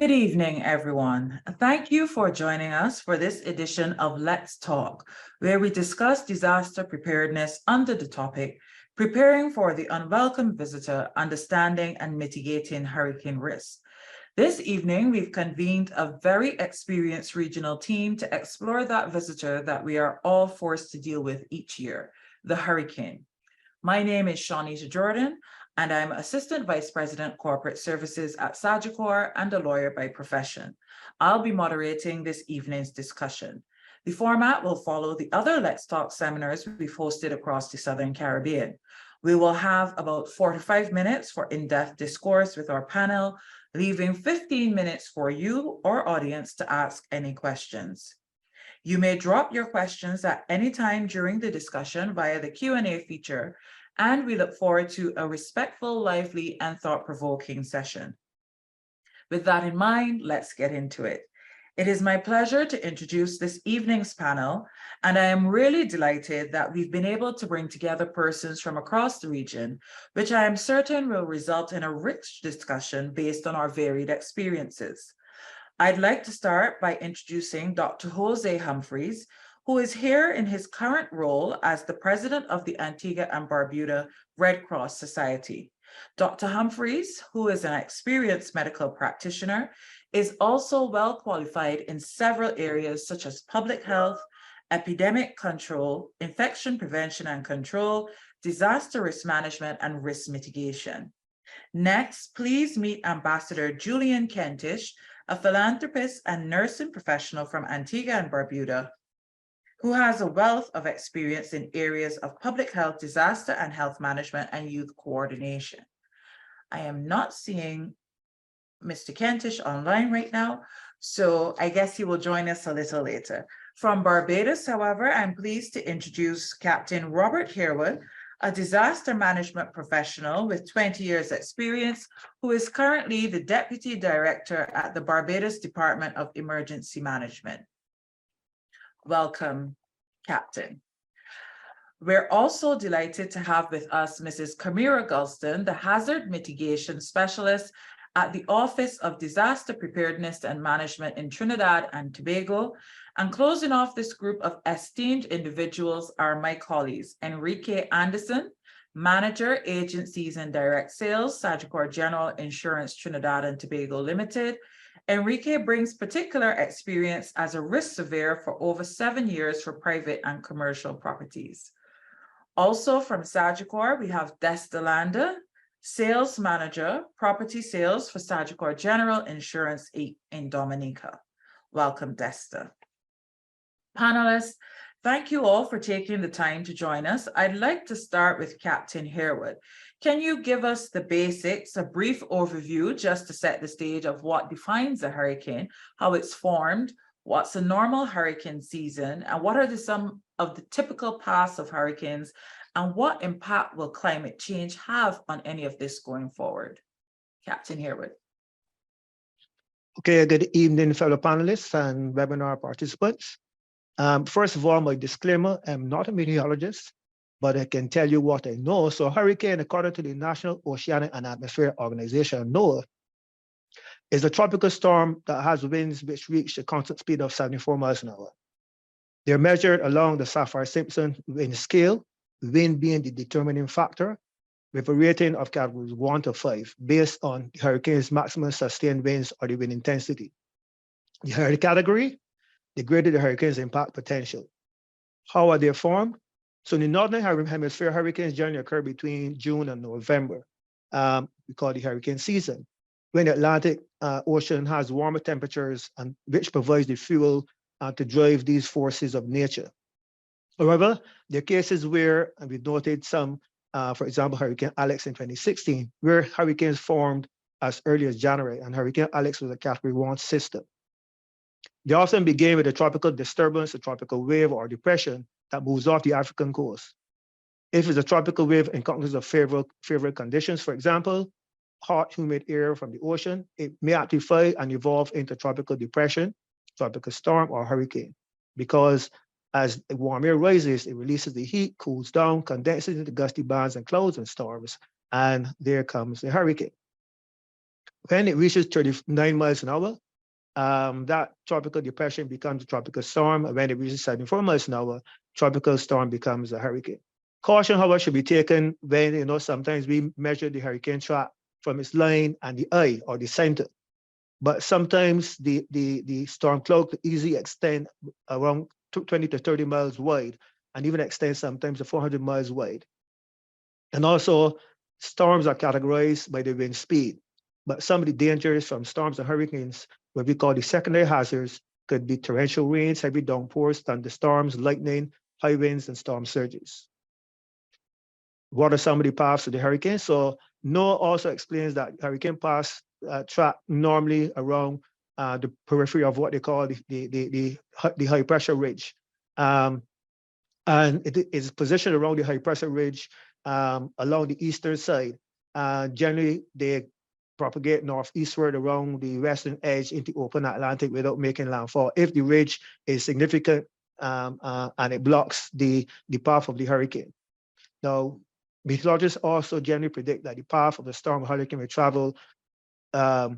Good evening, everyone. Thank you for joining us for this edition of Let's Talk, where we discuss disaster preparedness under the topic, Preparing for the Unwelcome Visitor, Understanding and Mitigating Hurricane Risk. This evening, we've convened a very experienced regional team to explore that visitor that we are all forced to deal with each year, the hurricane. My name is Shawnita Jordan, and I'm Assistant Vice President Corporate Services at Sagicor and a lawyer by profession. I'll be moderating this evening's discussion. The format will follow the other Let's Talk seminars we've hosted across the Southern Caribbean. We will have about 45 minutes for in-depth discourse with our panel, leaving 15 minutes for you, our audience, to ask any questions. You may drop your questions at any time during the discussion via the Q&A feature, and we look forward to a respectful, lively, and thought-provoking session. With that in mind, let's get into it. It is my pleasure to introduce this evening's panel, and I am really delighted that we've been able to bring together persons from across the region, which I am certain will result in a rich discussion based on our varied experiences. I'd like to start by introducing Dr. Jose Humphreys, who is here in his current role as the president of the Antigua and Barbuda Red Cross Society. Dr. Humphreys, who is an experienced medical practitioner, is also well qualified in several areas such as public health, epidemic control, infection prevention and control, disaster risk management, and risk mitigation. Next, please meet Ambassador Julian Kentish, a philanthropist and nursing professional from Antigua and Barbuda, who has a wealth of experience in areas of public health, disaster and health management, and youth coordination. I am not seeing Mr. Kentish online right now, so I guess he will join us a little later. From Barbados, however, I'm pleased to introduce Captain Robert Harewood, a disaster management professional with 20 years experience, who is currently the Deputy Director at the Barbados Department of Emergency Management. Welcome, Captain. We're also delighted to have with us Mrs. Camira Gulston, the Hazard Mitigation Specialist at the Office of Disaster Preparedness and Management in Trinidad and Tobago. And closing off this group of esteemed individuals are my colleagues, Enrique Anderson, Manager, Agencies and Direct Sales, Sagicor General Insurance Trinidad and Tobago Limited. Enrique brings particular experience as a risk surveyor for over 7 years for private and commercial properties. Also from Sagicor, we have Desta Landa, Sales Manager, Property Sales for Sagicor General Insurance in Dominica. Welcome, Desta. Panelists, thank you all for taking the time to join us. I'd like to start with Captain Harewood. Can you give us the basics, a brief overview just to set the stage of what defines a hurricane, how it's formed, what's a normal hurricane season, and what are some of the typical paths of hurricanes, and what impact will climate change have on any of this going forward? Captain Harewood. Okay, good evening, fellow panelists and webinar participants. First of all, my disclaimer, I'm not a meteorologist, but I can tell you what I know. So a hurricane, according to the National Oceanic and Atmospheric Organization, NOAA, is a tropical storm that has winds which reach a constant speed of 74 miles an hour. They're measured along the Saffir-Simpson wind scale, wind being the determining factor, with a rating of categories 1 to 5, based on the hurricane's maximum sustained winds or the wind intensity. The higher the category, the greater the hurricane's impact potential. How are they formed? So in the Northern Hemisphere, hurricanes generally occur between June and November. We call the hurricane season, when the Atlantic Ocean has warmer temperatures and which provides the fuel to drive these forces of nature. However, there are cases where, and we've noted some, for example, Hurricane Alex in 2016, where hurricanes formed as early as January, and Hurricane Alex was a category 1 system. They often begin with a tropical disturbance, a tropical wave or depression that moves off the African coast. If it's a tropical wave encounters of favorable conditions, for example, hot, humid air from the ocean, it may amplify and evolve into tropical depression, tropical storm, or hurricane. Because as the warm air rises, it releases the heat, cools down, condenses into gusty bands and clouds and storms, and there comes the hurricane. When it reaches 39 miles an hour, that tropical depression becomes a tropical storm. And when it reaches 74 miles an hour, tropical storm becomes a hurricane. Caution, however, should be taken when, sometimes we measure the hurricane track from its line and the eye or the center. But sometimes the storm cloud could easily extend around 20 to 30 miles wide and even extend sometimes to 400 miles wide. And also, storms are categorized by the wind speed. But some of the dangers from storms and hurricanes, what we call the secondary hazards, could be torrential rains, heavy downpours, thunderstorms, lightning, high winds, and storm surges. What are some of the paths of the hurricane? So NOAA also explains that hurricane paths track normally around the periphery of what they call the high pressure ridge. And it is positioned around the high pressure ridge along the eastern side. Generally, they propagate northeastward around the western edge into open Atlantic without making landfall if the ridge is significant and it blocks the path of the hurricane. Now, meteorologists also generally predict that the path of the storm or hurricane will travel where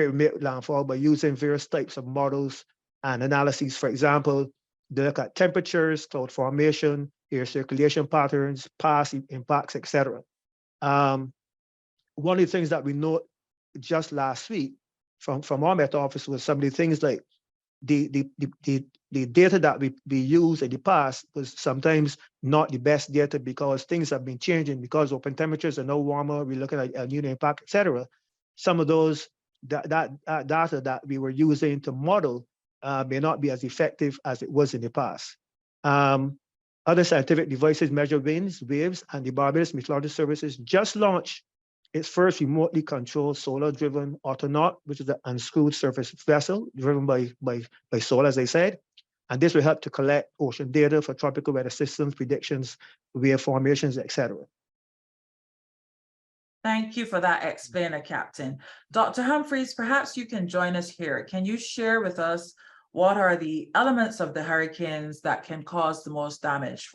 it make landfall by using various types of models and analyses. For example, they look at temperatures, cloud formation, air circulation patterns, past impacts, etc. One of the things that we note just last week from our Met Office was some of the things like the data that we used in the past was sometimes not the best data because things have been changing because open temperatures are now warmer. We're looking at El Niño impact, etc. Some of those data that we were using to model may not be as effective as it was in the past. Other scientific devices measure winds, waves, and the Barbados Meteorology Services just launched its first remotely controlled solar-driven Autonaut, which is an unscrewed surface vessel driven by solar, as I said. And this will help to collect ocean data for tropical weather systems, predictions, wave formations, etc. Thank you for that explainer, Captain. Dr. Humphreys, perhaps you can join us here. Can you share with us what are the elements of the hurricanes that can cause the most damage?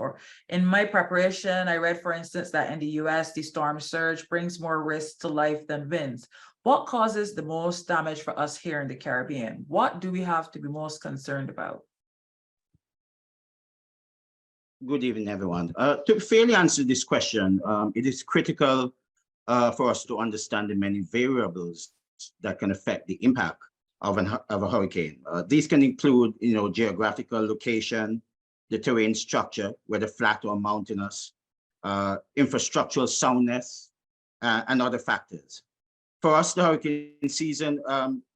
In my preparation, I read, for instance, that in the US, the storm surge brings more risk to life than winds. What causes the most damage for us here in the Caribbean? What do we have to be most concerned about? Good evening, everyone. To fairly answer this question, it is critical for us to understand the many variables that can affect the impact of a hurricane. These can include, geographical location, the terrain structure, whether flat or mountainous, infrastructural soundness, and other factors. For us, the hurricane season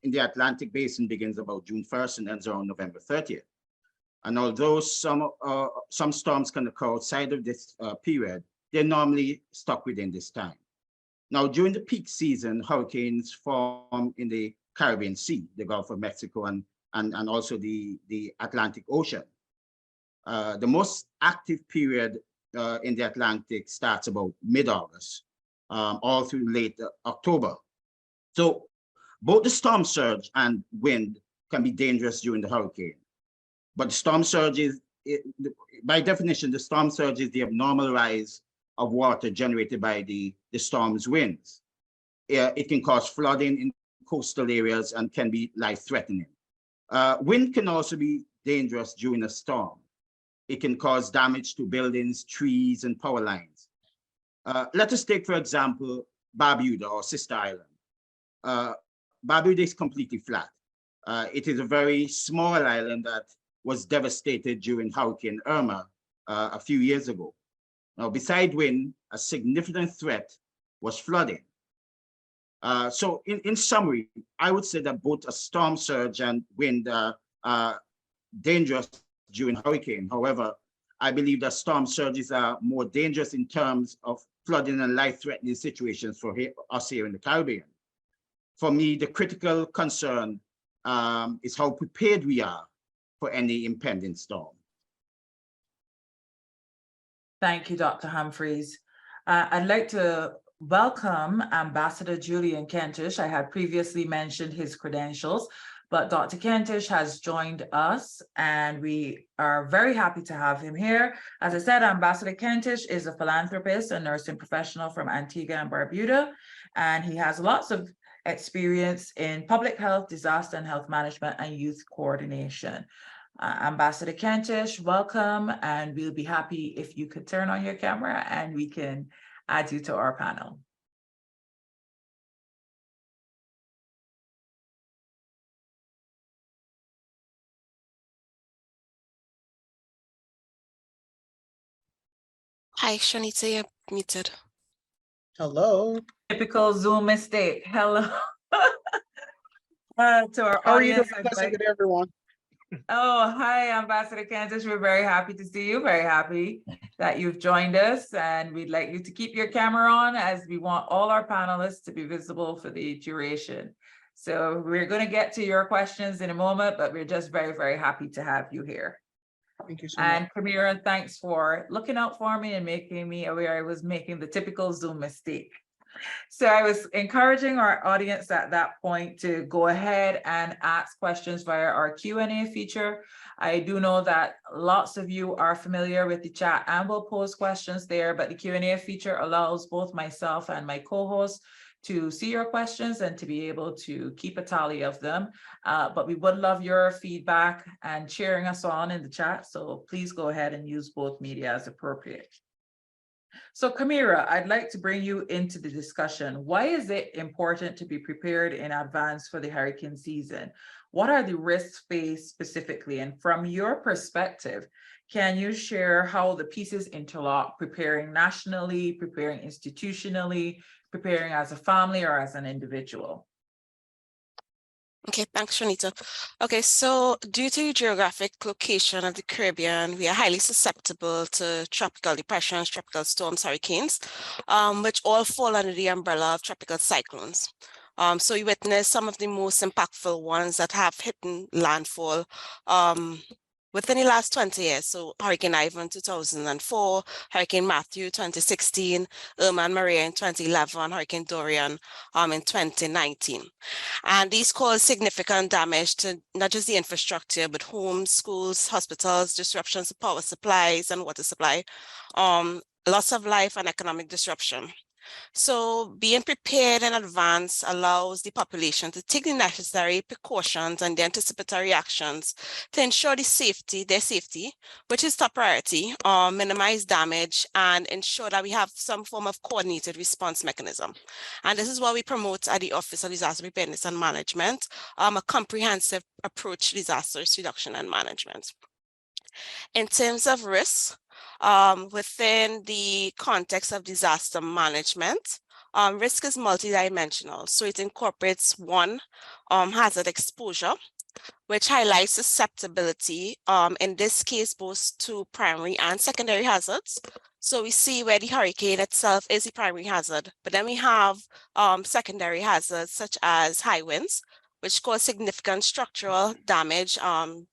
in the Atlantic Basin begins about June 1st and ends around November 30th. And although some storms can occur outside of this period, they're normally stuck within this time. Now, during the peak season, hurricanes form in the Caribbean Sea, the Gulf of Mexico, and also the Atlantic Ocean. The most active period in the Atlantic starts about mid-August, all through late October. So both the storm surge and wind can be dangerous during the hurricane. But the storm surge is, by definition, the storm surge is the abnormal rise of water generated by the storm's winds. It can cause flooding in coastal areas and can be life-threatening. Wind can also be dangerous during a storm. It can cause damage to buildings, trees, and power lines. Let us take, for example, Barbuda or Sister Island. Barbuda is completely flat. It is a very small island that was devastated during Hurricane Irma a few years ago. Now, beside wind, a significant threat was flooding. So in summary, I would say that both a storm surge and wind are dangerous during hurricane. However, I believe that storm surges are more dangerous in terms of flooding and life-threatening situations for us here in the Caribbean. For me, the critical concern is how prepared we are for any impending storm. Thank you, Dr. Humphreys. I'd like to welcome Ambassador Julian Kentish. I had previously mentioned his credentials, but Dr. Kentish has joined us and we are very happy to have him here. As I said, Ambassador Kentish is a philanthropist and nursing professional from Antigua and Barbuda, and he has lots of experience in public health, disaster and health management, and youth coordination. Ambassador Kentish, welcome, and we'll be happy if you could turn on your camera and we can add you to our panel. Hi, Shanita, you're muted. Hello. Typical Zoom mistake. Hello. To our How are you audience. doing? Blessing to everyone. Oh, hi, Ambassador Kansas. We're very happy to see you. Very happy that you've joined us, and we'd like you to keep your camera on as we want all our panelists to be visible for the duration. So we're going to get to your questions in a moment, but we're just very, very happy to have you here. Thank you so much. And Kamira, thanks for looking out for me and making me aware I was making the typical Zoom mistake. So I was encouraging our audience at that point to go ahead and ask questions via our Q&A feature. I do know that lots of you are familiar with the chat and will pose questions there, but the Q&A feature allows both myself and my co-host to see your questions and to be able to keep a tally of them. But we would love your feedback and cheering us on in the chat. So please go ahead and use both media as appropriate. So Kamira, I'd like to bring you into the discussion. Why is it important to be prepared in advance for the hurricane season? What are the risks faced specifically? And from your perspective, can you share how the pieces interlock, preparing nationally, preparing institutionally, preparing as a family or as an individual? Okay, thanks, Shanita. Okay, so due to the geographic location of the Caribbean, we are highly susceptible to tropical depressions, tropical storms, hurricanes, which all fall under the umbrella of tropical cyclones. So we witnessed some of the most impactful ones that have hit landfall within the last 20 years. So Hurricane Ivan 2004, Hurricane Matthew 2016, Irma and Maria in 2011, Hurricane Dorian in 2019. And these caused significant damage to not just the infrastructure, but homes, schools, hospitals, disruptions to power supplies and water supply, loss of life and economic disruption. So being prepared in advance allows the population to take the necessary precautions and the anticipatory actions to ensure their safety, which is top priority, minimize damage and ensure that we have some form of coordinated response mechanism. And this is what we promote at the Office of Disaster Preparedness and Management, a comprehensive approach to disaster reduction and management. In terms of risks, within the context of disaster management, risk is multidimensional. So it incorporates one, hazard exposure, which highlights susceptibility, in this case, both to primary and secondary hazards. So we see where the hurricane itself is a primary hazard, but then we have secondary hazards such as high winds, which cause significant structural damage,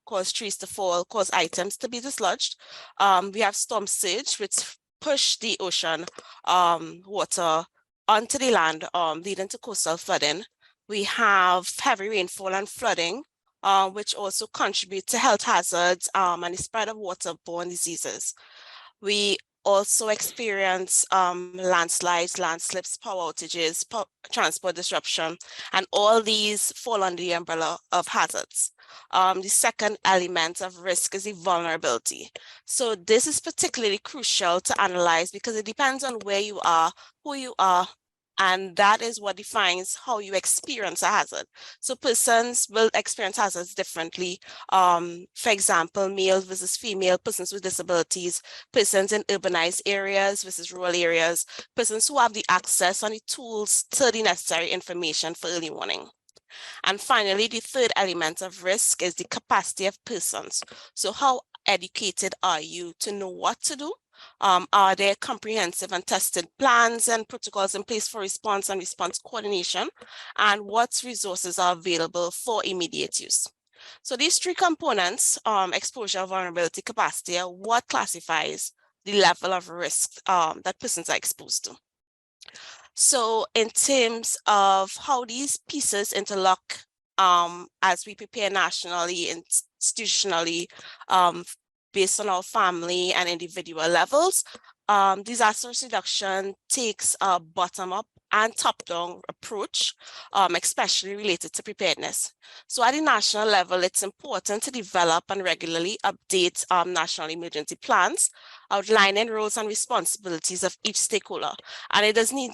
cause trees to fall, cause items to be dislodged. We have storm surge, which push the ocean water onto the land, leading to coastal flooding. We have heavy rainfall and flooding, which also contribute to health hazards and the spread of waterborne diseases. We also experience landslides, landslips, power outages, transport disruption, and all these fall under the umbrella of hazards. The second element of risk is the vulnerability. So this is particularly crucial to analyze because it depends on where you are, who you are, and that is what defines how you experience a hazard. So persons will experience hazards differently. For example, male versus female, persons with disabilities, persons in urbanized areas versus rural areas, persons who have the access and the tools to the necessary information for early warning. And finally, the third element of risk is the capacity of persons. So how educated are you to know what to do? Are there comprehensive and tested plans and protocols in place for response and response coordination? And what resources are available for immediate use? So these three components, exposure, vulnerability, capacity, are what classifies the level of risk that persons are exposed to. So in terms of how these pieces interlock as we prepare nationally, institutionally, based on our family and individual levels, disaster reduction takes a bottom-up and top-down approach, especially related to preparedness. So at the national level, it's important to develop and regularly update national emergency plans, outlining roles and responsibilities of each stakeholder. And it doesn't need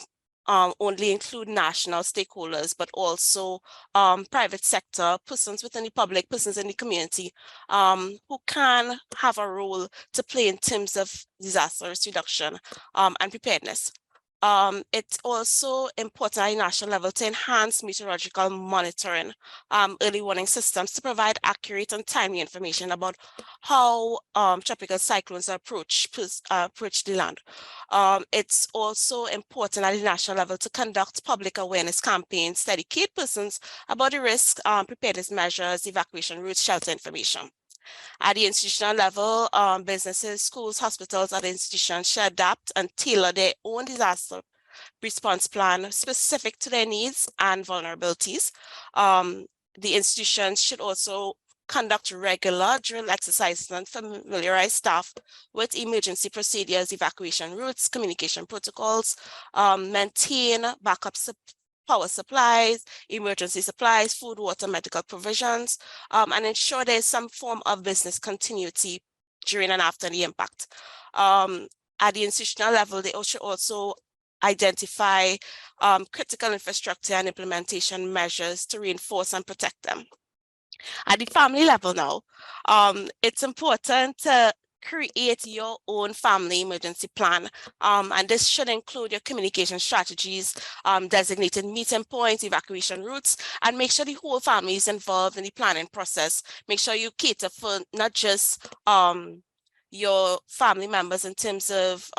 only include national stakeholders, but also private sector, persons within the public, persons in the community, who can have a role to play in terms of disaster risk reduction and preparedness. It's also important at the national level to enhance meteorological monitoring, early warning systems to provide accurate and timely information about how tropical cyclones approach the land. It's also important at the national level to conduct public awareness campaigns to educate persons about the risks, preparedness measures, evacuation routes, shelter information. At the institutional level, businesses, schools, hospitals, other institutions should adapt and tailor their own disaster response plan specific to their needs and vulnerabilities. The institutions should also conduct regular drill exercises and familiarize staff with emergency procedures, evacuation routes, communication protocols, maintain backup power supplies, emergency supplies, food, water, medical provisions, and ensure there's some form of business continuity during and after the impact. At the institutional level, they should also identify critical infrastructure and implementation measures to reinforce and protect them. At the family level now, it's important to create your own family emergency plan. And this should include your communication strategies, designated meeting points, evacuation routes, and make sure the whole family is involved in the planning process. Make sure you cater for not just your family members in terms of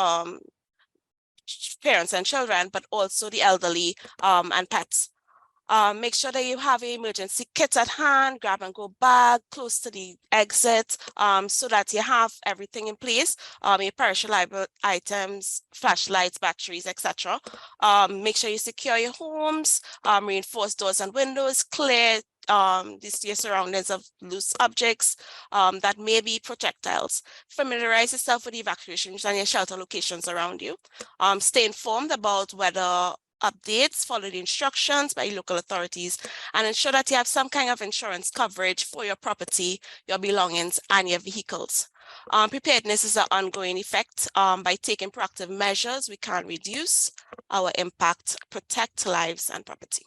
parents and children, but also the elderly and pets. Make sure that you have an emergency kit at hand, grab and go bag close to the exit, so that you have everything in place, your perishable items, flashlights, batteries, etc. Make sure you secure your homes, reinforce doors and windows, clear your surroundings of loose objects that may be projectiles. Familiarize yourself with the evacuations and your shelter locations around you. Stay informed about weather updates, follow the instructions by local authorities, and ensure that you have some kind of insurance coverage for your property, your belongings, and your vehicles. Preparedness is an ongoing effect. By taking proactive measures, we can reduce our impact, protect lives and property.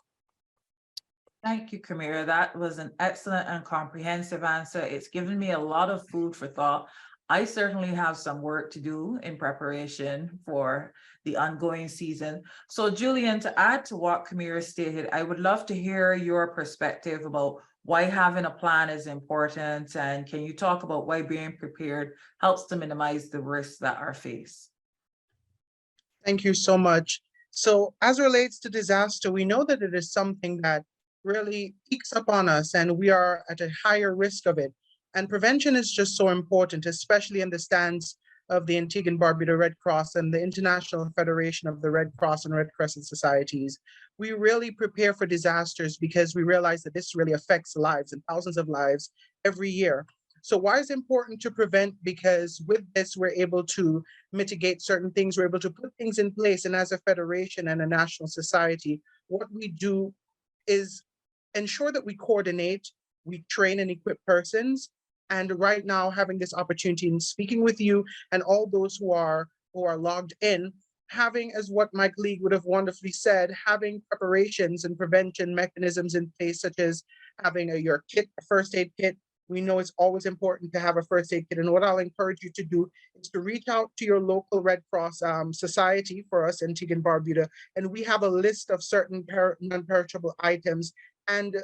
Thank you, Kamira. That was an excellent and comprehensive answer. It's given me a lot of food for thought. I certainly have some work to do in preparation for the ongoing season. So Julian, to add to what Kamira stated, I would love to hear your perspective about why having a plan is important, and can you talk about why being prepared helps to minimize the risks that are faced? Thank you so much. So as relates to disaster, we know that it is something that really peaks upon us and we are at a higher risk of it. And prevention is just so important, especially in the stance of the Antigua and Barbuda Red Cross and the International Federation of the Red Cross and Red Crescent Societies. We really prepare for disasters because we realize that this really affects lives and thousands of lives every year. So why is it important to prevent? Because with this, we're able to mitigate certain things. We're able to put things in place. And as a federation and a national society, what we do is ensure that we coordinate, we train and equip persons. And right now, having this opportunity in speaking with you and all those who are logged in, having, as what my colleague would have wonderfully said, having preparations and prevention mechanisms in place, such as having your kit, a first aid kit. We know it's always important to have a first aid kit. And what I'll encourage you to do is to reach out to your local Red Cross society, for us, Antigua and Barbuda, and we have a list of certain non-perishable items and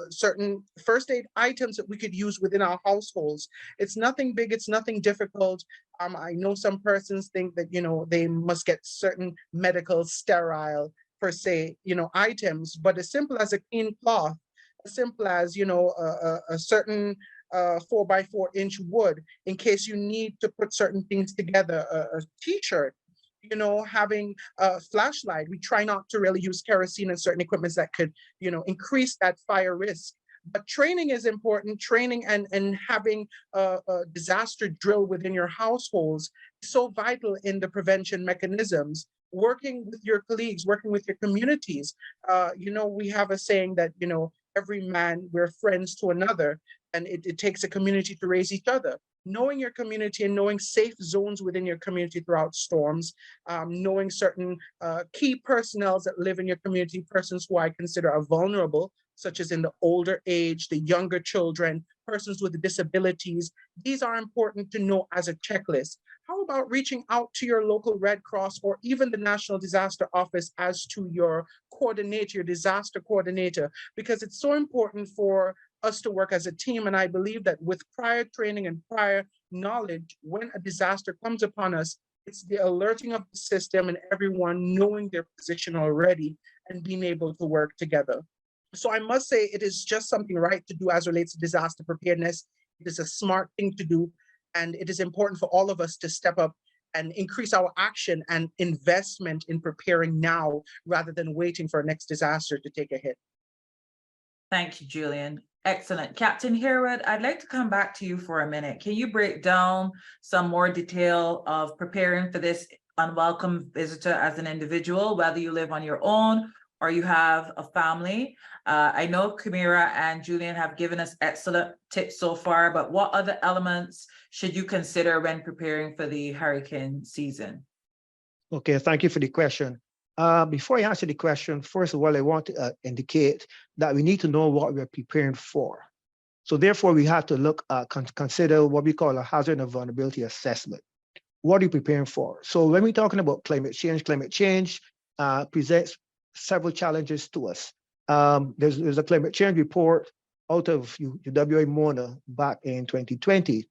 certain first aid items that we could use within our households. It's nothing big, it's nothing difficult. I know some persons think that, they must get certain medical sterile, per se, items, but as simple as a clean cloth, as simple as, a certain 4x4-inch wood, in case you need to put certain things together, a t-shirt, having a flashlight. We try not to really use kerosene and certain equipments that could, increase that fire risk. But training is important. Training and having a disaster drill within your households is so vital in the prevention mechanisms. working with your colleagues, working with your communities. We have a saying that, every man, we're friends to another, and it takes a community to raise each other. Knowing your community and knowing safe zones within your community throughout storms, knowing certain key personnel that live in your community, persons who I consider are vulnerable, such as in the older age, the younger children, persons with disabilities. These are important to know as a checklist. How about reaching out to your local Red Cross or even the National Disaster Office as to your coordinator, your disaster coordinator, because it's so important for us to work as a team. And I believe that with prior training and prior knowledge, when a disaster comes upon us, it's the alerting of the system and everyone knowing their position already and being able to work together. So I must say it is just something right to do as relates to disaster preparedness. It is a smart thing to do. And it is important for all of us to step up and increase our action and investment in preparing now rather than waiting for a next disaster to take a hit. Thank you, Julian. Excellent. Captain Herod, I'd like to come back to you for a minute. Can you break down some more detail of preparing for this unwelcome visitor as an individual, whether you live on your own or you have a family? I know Kamira and Julian have given us excellent tips so far, but what other elements should you consider when preparing for the hurricane season? Okay, thank you for the question. Before I answer the question, first of all, I want to indicate that we need to know what we're preparing for. So therefore, we have to look consider what we call a hazard and vulnerability assessment. What are you preparing for? So when we're talking about climate change presents several challenges to us. There's a climate change report out of UWA Mona back in 2020,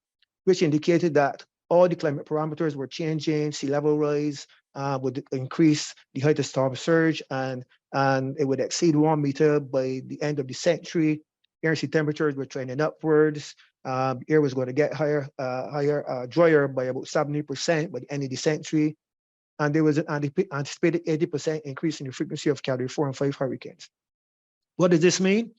which indicated that all the climate parameters were changing, sea level rise would increase the height of storm surge, and it would exceed 1 meter by the end of the century. Air and sea temperatures were trending upwards. Air was going to get drier by about 70% by the end of the century. And there was an anticipated 80% increase in the frequency of Category 4 and 5 hurricanes. What does this mean?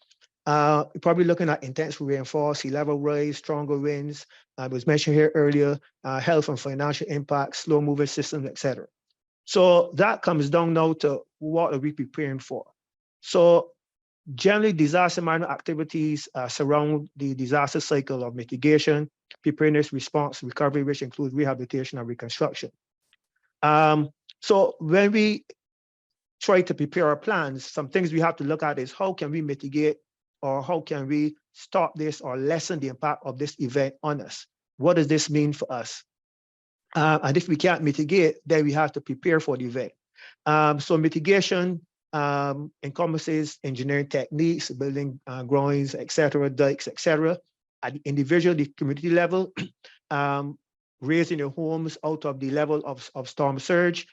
You're probably looking at intense rainfall, sea level rise, stronger winds. It was mentioned here earlier, health and financial impacts, slow moving systems, etc. So that comes down now to what are we preparing for? So generally, disaster management activities surround the disaster cycle of mitigation, preparedness, response, recovery, which includes rehabilitation and reconstruction. So when we try to prepare our plans, some things we have to look at is how can we mitigate or how can we stop this or lessen the impact of this event on us? What does this mean for us? And if we can't mitigate, then we have to prepare for the event. So mitigation encompasses engineering techniques, building groins, etc., dikes, etc. At the individual, the community level, raising your homes out of the level of storm surge,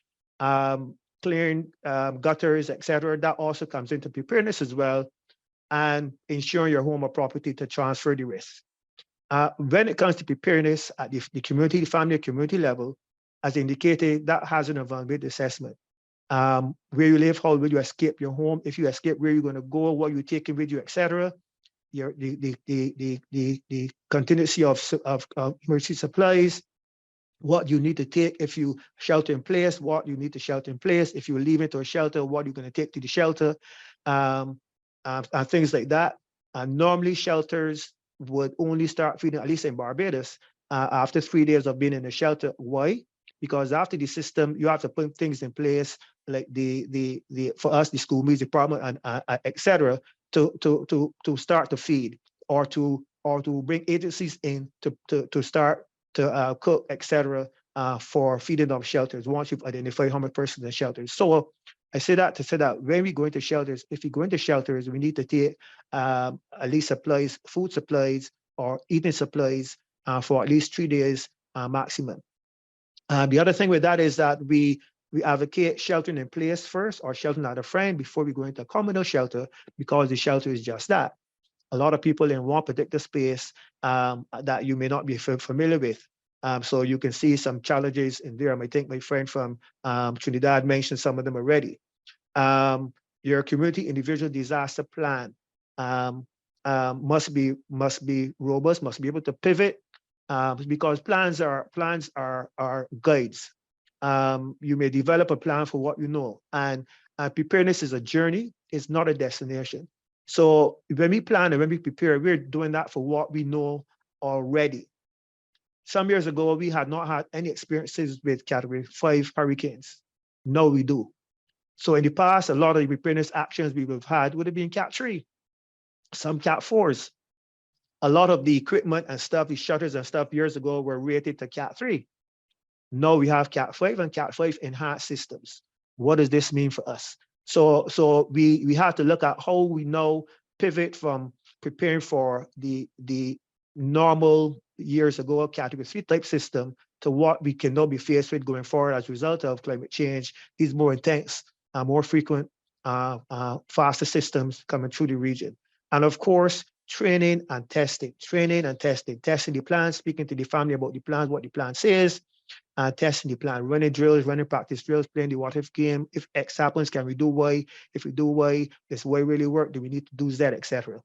clearing gutters, etc. That also comes into preparedness as well, and ensuring your home or property to transfer the risk. When it comes to preparedness at the community, the family, community level, as indicated, that hazard and vulnerability assessment. Where you live, how will you escape your home? If you escape, where you're going to go, what you're taking with you, etc. The contingency of emergency supplies, what you need to take if you shelter in place, what you need to shelter in place. If you're leaving to a shelter, what you're going to take to the shelter, and things like that. And normally shelters would only start feeding, at least in Barbados, after 3 days of being in the shelter. Why? Because after the system, you have to put things in place like for us, the school music department and etc. to start to feed or to bring agencies in to start to cook, etc. For feeding of shelters once you've identified how many persons in shelters. So I say that to say that when we go into shelters, if we go into shelters, we need to take at least supplies, food supplies or eating supplies for at least 3 days maximum. The other thing with that is that we advocate sheltering in place first or sheltering at a friend before we go into a communal shelter, because the shelter is just that. A lot of people in one particular space that you may not be familiar with. So you can see some challenges in there. I think my friend from Trinidad mentioned some of them already. Your community individual disaster plan must be robust, must be able to pivot, because plans are guides. You may develop a plan for what you know. And preparedness is a journey, it's not a destination. So when we plan and when we prepare, we're doing that for what we know already. Some years ago, we had not had any experiences with Category 5 hurricanes. Now we do. So in the past, a lot of the preparedness actions we would have had would have been Cat 3, some Cat 4s. A lot of the equipment and stuff, the shutters and stuff years ago were rated to Cat 3. Now we have Cat 5 and Cat 5 enhanced systems. What does this mean for us? So we have to look at how we now pivot from preparing for the normal years ago Category 3 type system to what we can now be faced with going forward as a result of climate change, these more intense, more frequent, faster systems coming through the region. And of course, training and testing testing the plan, speaking to the family about the plan, what the plan says, testing the plan, running drills, running practice drills, playing the what if game. If X happens, can we do Y? If we do Y, does Y really work? Do we need to do Z, etc.?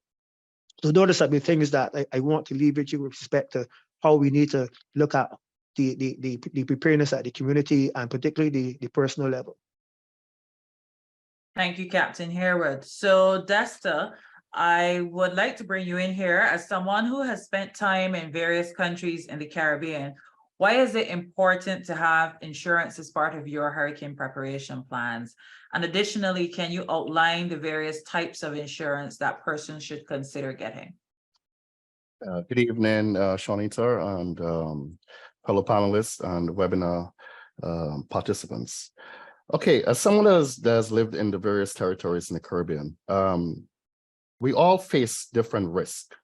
So those are the things that I want to leave with you with respect to how we need to look at the preparedness at the community and particularly the personal level. Thank you, Captain Harewood. So Desta, I would like to bring you in here as someone who has spent time in various countries in the Caribbean. Why is it important to have insurance as part of your hurricane preparation plans? And additionally, can you outline the various types of insurance that persons should consider getting? Good evening, Shawnita and fellow panelists and webinar participants. Okay, as someone that has lived in the various territories in the Caribbean, we all face different risks.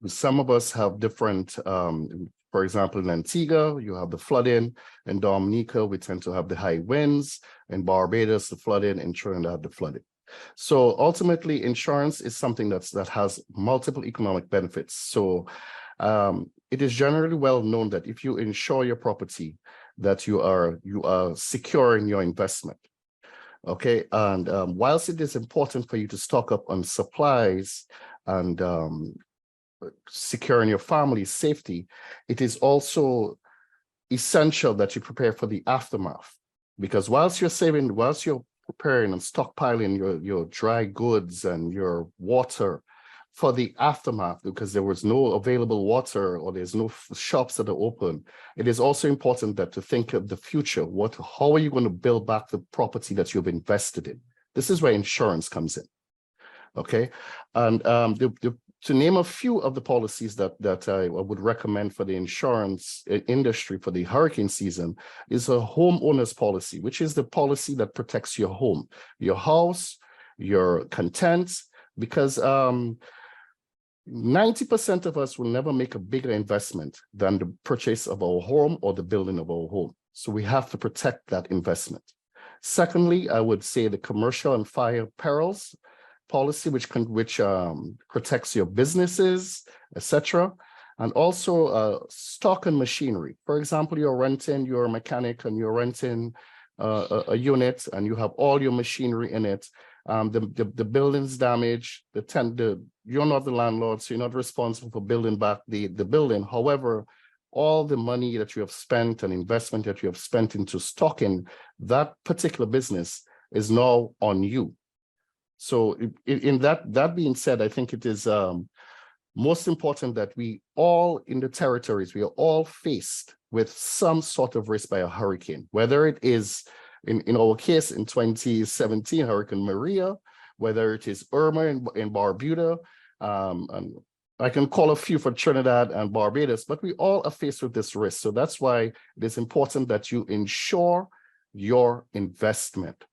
Some of us have different, for example, in Antigua, you have the flooding. In Dominica, we tend to have the high winds. In Barbados, the flooding. In Trinidad, the flooding. So ultimately, insurance is something that has multiple economic benefits. So it is generally well known that if you insure your property, that you are securing your investment. Okay, and whilst it is important for you to stock up on supplies and securing your family's safety, it is also essential that you prepare for the aftermath. Because whilst you're preparing and stockpiling your dry goods and your water for the aftermath, because there was no available water or there's no shops that are open, it is also important that to think of the future. How are you going to build back the property that you've invested in? This is where insurance comes in. Okay, and to name a few of the policies that I would recommend for the insurance industry for the hurricane season is a homeowner's policy, which is the policy that protects your home, your house, your contents, because 90% of us will never make a bigger investment than the purchase of our home or the building of our home. So we have to protect that investment. Secondly, I would say the commercial and fire perils policy, which protects your businesses, etc. And also stock and machinery. For example, you're a mechanic and you're renting a unit and you have all your machinery in it. The building's damaged, you're not the landlord, so you're not responsible for building back the building. However, all the money that you have spent and investment that you have spent into stocking that particular business is now on you. So in that being said, I think it is most important that we all in the territories, we are all faced with some sort of risk by a hurricane, whether it is, in our case, in 2017, Hurricane Maria, whether it is Irma in Barbuda, and I can call a few for Trinidad and Barbados, but we all are faced with this risk. So that's why it is important that you insure your investment.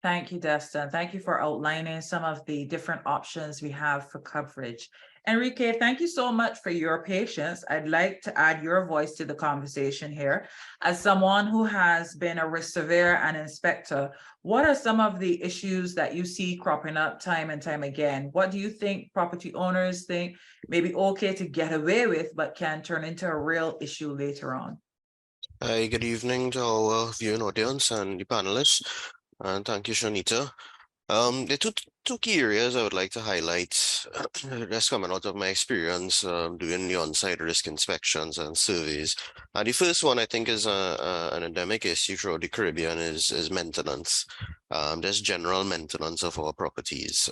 Thank you, Desta. Thank you for outlining some of the different options we have for coverage. Enrique, thank you so much for your patience. I'd like to add your voice to the conversation here. As someone who has been a risk surveyor and inspector, what are some of the issues that you see cropping up time and time again? What do you think property owners think may be okay to get away with, but can turn into a real issue later on? Hi, good evening to our viewing audience and the panelists. And thank you, Shanita. There are two key areas I would like to highlight that's coming out of my experience doing the on-site risk inspections and surveys. The first one I think is an endemic issue throughout the Caribbean is maintenance. There's general maintenance of our properties.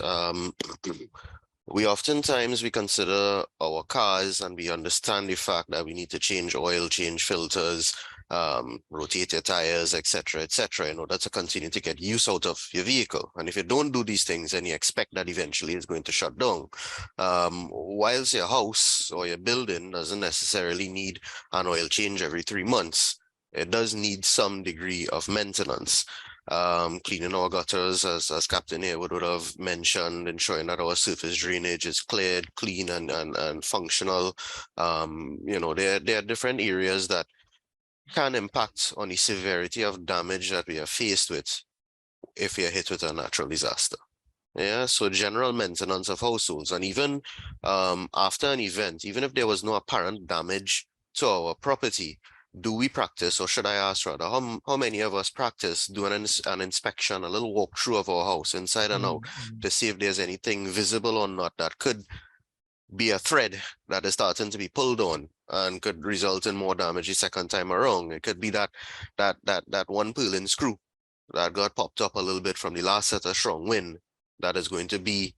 We oftentimes we consider our cars and we understand the fact that we need to change oil, change filters, rotate your tires, etc., etc., in order to continue to get use out of your vehicle. And if you don't do these things, then you expect that eventually it's going to shut down. Whilst your house or your building doesn't necessarily need an oil change every 3 months, it does need some degree of maintenance. Cleaning our gutters, as Captain Haywood would have mentioned, ensuring that our surface drainage is cleared, clean, and functional. You know, there are different areas that can impact on the severity of damage that we are faced with if we are hit with a natural disaster. Yeah, so general maintenance of households, and even after an event, even if there was no apparent damage to our property, do we practice, or should I ask rather, how many of us practice doing an inspection, a little walkthrough of our house inside and out to see if there's anything visible or not that could be a thread that is starting to be pulled on and could result in more damage the second time around. It could be that one purling screw that got popped up a little bit from the last set of strong wind that is going to be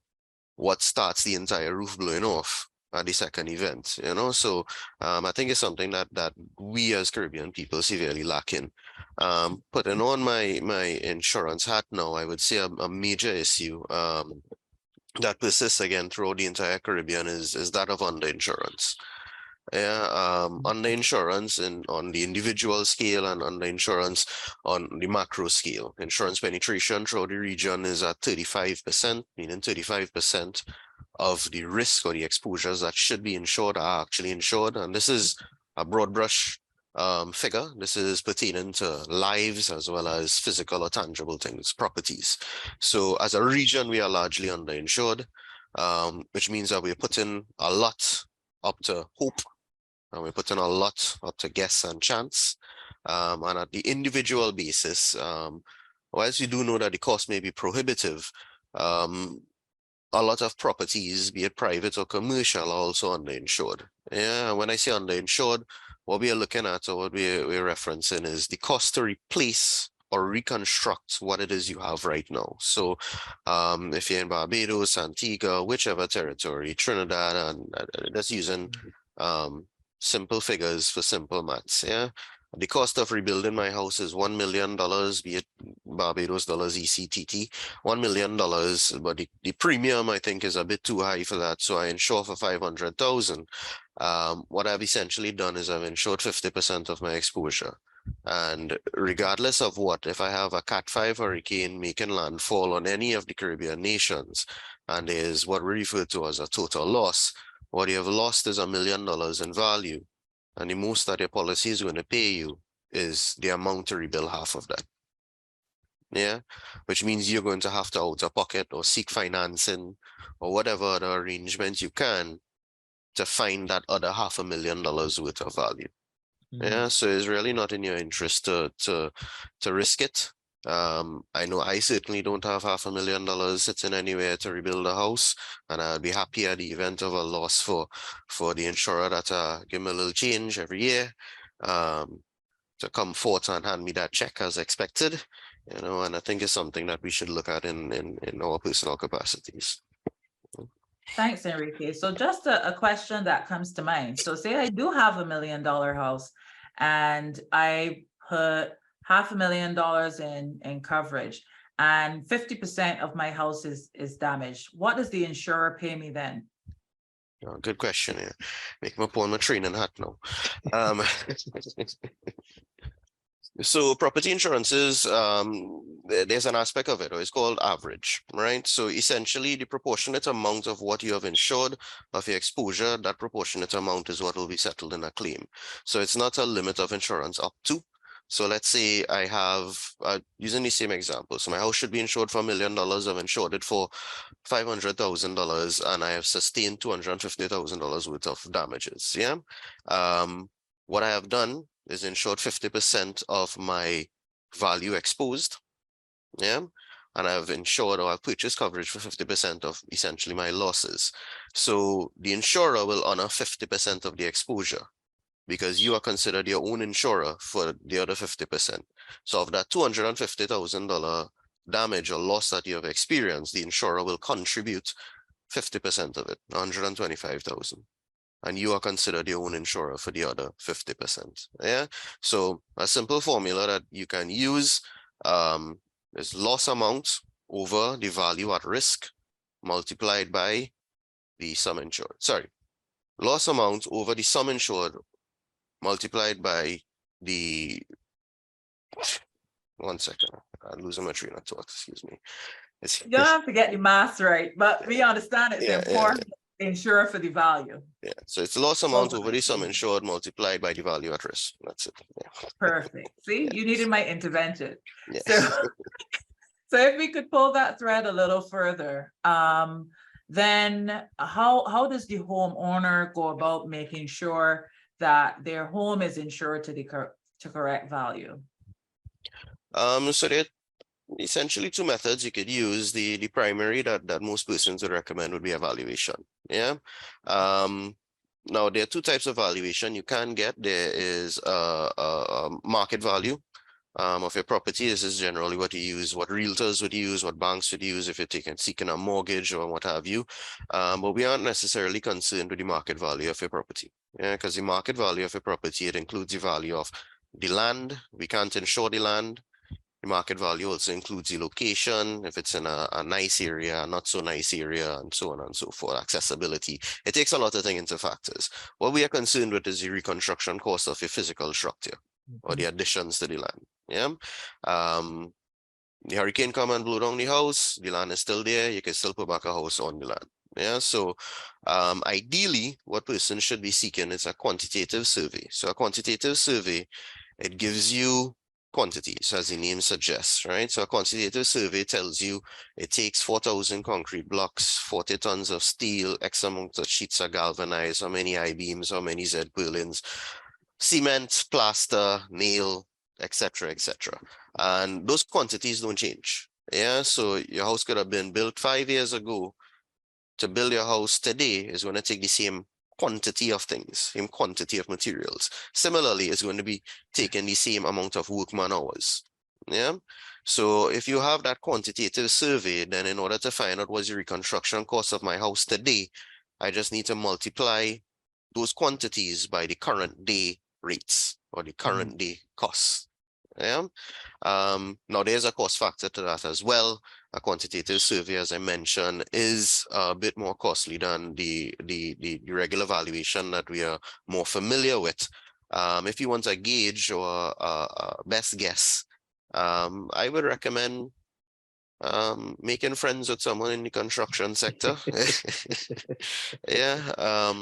what starts the entire roof blowing off at the second event, you know. So I think it's something that we as Caribbean people severely lacking. Putting on my insurance hat now, I would say a major issue that persists again throughout the entire Caribbean is that of underinsurance. Yeah, underinsurance on the individual scale and underinsurance on the macro scale. Insurance penetration throughout the region is at 35%, meaning 35% of the risk or the exposures that should be insured are actually insured. And this is a broad brush figure. This is pertaining to lives as well as physical or tangible things, properties. So as a region, we are largely underinsured, which means that we're putting a lot up to hope, and we're putting a lot up to guess and chance. And at the individual basis, whilst you do know that the cost may be prohibitive, a lot of properties, be it private or commercial, are also underinsured. Yeah, when I say underinsured, what we are looking at or what we're referencing is the cost to replace or reconstruct what it is you have right now. So if you're in Barbados, Antigua, whichever territory, Trinidad, and that's using simple figures for simple maths, yeah? The cost of rebuilding my house is $1 million, be it Barbados dollars ECTT, $1 million, but the premium I think is a bit too high for that, so I insure for 500,000. What I've essentially done is I've insured 50% of my exposure. And regardless of what, if I have a Cat 5 hurricane making landfall on any of the Caribbean nations, and there's what we refer to as a total loss, what you have lost is $1 million in value. And the most that your policy is going to pay you is the amount to rebuild half of that. Yeah, which means you're going to have to out of pocket or seek financing or whatever other arrangement you can to find that other $500,000 worth of value. Yeah, so it's really not in your interest to risk it. I know I certainly don't have $500,000 sitting anywhere to rebuild a house, and I'd be happy at the event of a loss for the insurer that give me a little change every year to come forth and hand me that check as expected, you know. And I think it's something that we should look at in our personal capacities. Thanks, Enrique. So just a question that comes to mind. So say I do have $1 million house and I put $500,000 in coverage and 50% of my house is damaged. What does the insurer pay me then? Oh, good question. Yeah. Make me put on my training hat now. So property insurances, there's an aspect of it, or it's called average, right? So essentially the proportionate amount of what you have insured of your exposure, that proportionate amount is what will be settled in a claim. So it's not a limit of insurance up to. So let's say I have, using the same example, so my house should be insured for $1 million. I've insured it for $500,000 and I have sustained $250,000 worth of damages, yeah? What I have done is insured 50% of my value exposed, yeah? and I've insured or I've purchased coverage for 50% of essentially my losses. So the insurer will honor 50% of the exposure because you are considered your own insurer for the other 50%. So of that $250,000 damage or loss that you have experienced, the insurer will contribute 50% of it, 125,000. And you are considered your own insurer for the other 50%. Yeah. So a simple formula that you can use is loss amount over the value at risk multiplied by the sum insured. Sorry, loss amount over the sum insured multiplied by the, one second, I'm losing my train of thought, excuse me. You don't have to get the math right, but we understand it's Yeah, important to insure for the value. Yeah, so it's loss amount over the Okay. sum insured multiplied by the value at risk. That's it. Yeah. Perfect. See, you needed my intervention. Yeah. So if we could pull that thread a little further, then how does the homeowner go about making sure that their home is insured to the correct value? So there are essentially two methods you could use. The primary that most persons would recommend would be evaluation. Yeah. Now there are two types of valuation you can get. There is a market value of your property. This is generally what you use, what realtors would use, what banks would use if you're seeking a mortgage or what have you. But we aren't necessarily concerned with the market value of your property. Yeah, because the market value of your property, it includes the value of the land. We can't insure the land. The market value also includes the location, if it's in a nice area, not so nice area, and so on and so forth, accessibility. It takes a lot of things into factors. What we are concerned with is the reconstruction cost of your physical structure or the additions to the land. Yeah. The hurricane come and blew down the house, the land is still there, you can still put back a house on the land. Yeah, so ideally, what persons should be seeking is a quantitative survey. So a quantitative survey, it gives you quantities, as the name suggests, right? So a quantitative survey tells you it takes 4,000 concrete blocks, 40 tons of steel, X amount of sheets are galvanized, how many I-beams, how many Z-purlins, cement, plaster, nail, etc., etc. And those quantities don't change. Yeah, so your house could have been built 5 years ago. To build your house today is going to take the same quantity of things, same quantity of materials. Similarly, it's going to be taking the same amount of workman hours. Yeah. So if you have that quantitative survey, then in order to find out what's the reconstruction cost of my house today, I just need to multiply those quantities by the current day rates or the current day costs. Yeah. Now there's a cost factor to that as well. A quantitative survey, as I mentioned, is a bit more costly than the regular valuation that we are more familiar with. If you want a gauge or a best guess, I would recommend making friends with someone in the construction sector. Yeah.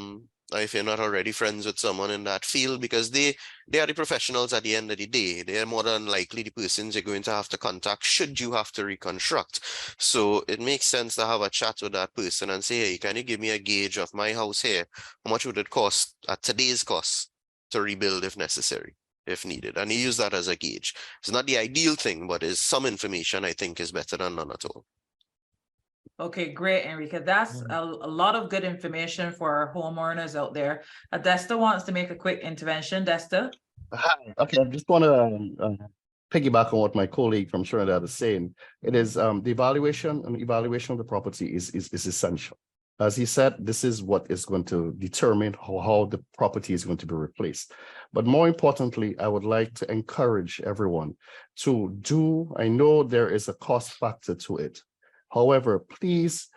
If you're not already friends with someone in that field, because they are the professionals at the end of the day. They are more than likely the persons you're going to have to contact should you have to reconstruct. So it makes sense to have a chat with that person and say, hey, can you give me a gauge of my house here? How much would it cost at today's cost to rebuild if necessary, if needed? And you use that as a gauge. It's not the ideal thing, but is some information I think is better than none at all. Okay, great, Enrique. That's a lot of good information for our homeowners out there. Desta wants to make a quick intervention. Desta? Okay, I just want to piggyback on what my colleague from Trinidad is saying. It is the evaluation of the property is essential. As he said, this is what is going to determine how the property is going to be replaced. But more importantly, I would like to encourage everyone to do, I know there is a cost factor to it. However, please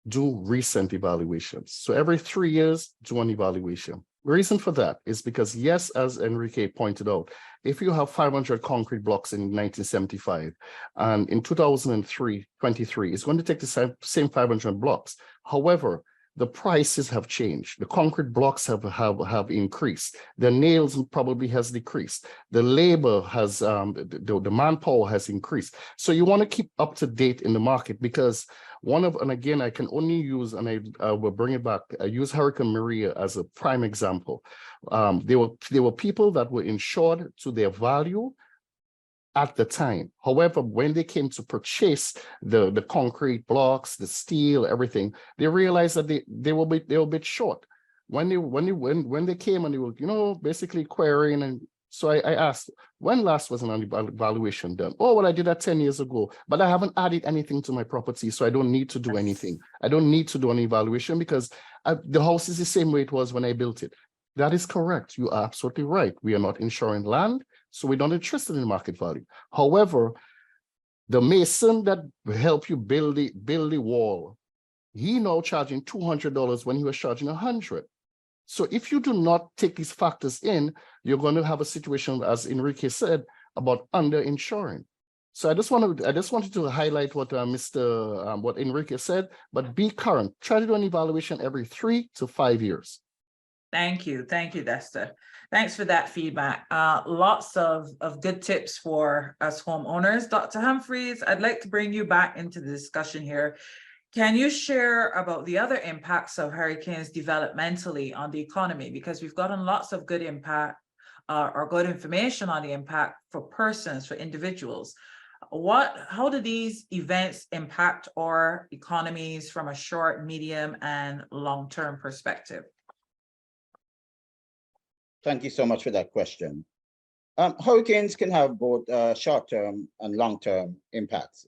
do recent evaluations. So every 3 years, do an evaluation. The reason for that is because, yes, as Enrique pointed out, if you have 500 concrete blocks in 1975 and in 2023, it's going to take the same 500 blocks. However, the prices have changed. The concrete blocks have increased. The nails probably has decreased. The labor has, the manpower has increased. So you want to keep up to date in the market, because and again, I can only use, and I will bring it back, I use Hurricane Maria as a prime example. There were people that were insured to their value, at the time. However, when they came to purchase the concrete blocks, the steel, everything, they realized that they were a bit short. When they came and they were, you know, basically querying, and so I asked, when last was an evaluation done? Oh, well, I did that 10 years ago, but I haven't added anything to my property, so I don't need to do anything. I don't need to do an evaluation because the house is the same way it was when I built it. That is correct. You are absolutely right. We are not insuring land, so we're not interested in the market value. However, the mason that will help you build the wall, he now charging $200 when he was charging $100. So if you do not take these factors in, you're going to have a situation, as Enrique said, about under-insuring. So I just wanted to highlight what what Enrique said, but be current. Try to do an evaluation every 3 to 5 years. Thank you, Dexter. Thanks for that feedback. Lots of good tips for us homeowners. Dr. Humphreys, I'd like to bring you back into the discussion here. Can you share about the other impacts of hurricanes developmentally on the economy? Because we've gotten lots of good impact or good information on the impact for persons, for individuals. How do these events impact our economies from a short, medium, and long-term perspective? Thank you so much for that question. Hurricanes can have both short-term and long-term impacts.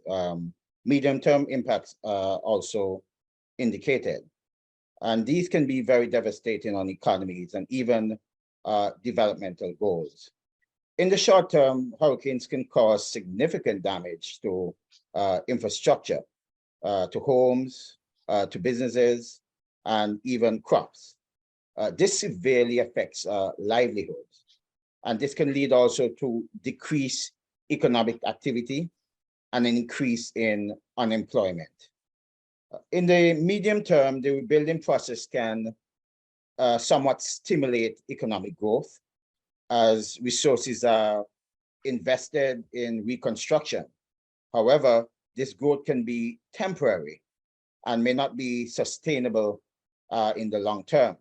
Medium-term impacts are also indicated. And these can be very devastating on economies and even developmental goals. In the short term, hurricanes can cause significant damage to infrastructure, to homes, to businesses, and even crops. This severely affects livelihoods. And this can lead also to decreased economic activity and an increase in unemployment. In the medium term, the rebuilding process can somewhat stimulate economic growth as resources are invested in reconstruction. However, this growth can be temporary and may not be sustainable in the long term.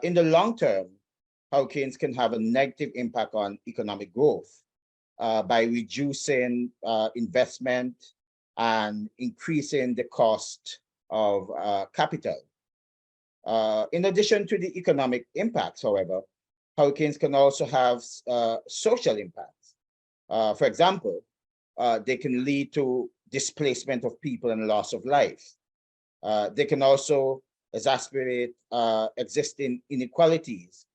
In the long term, hurricanes can have a negative impact on economic growth by reducing investment and increasing the cost of capital. In addition to the economic impacts, however, hurricanes can also have social impacts. For example, they can lead to displacement of people and loss of life. They can also exacerbate existing inequalities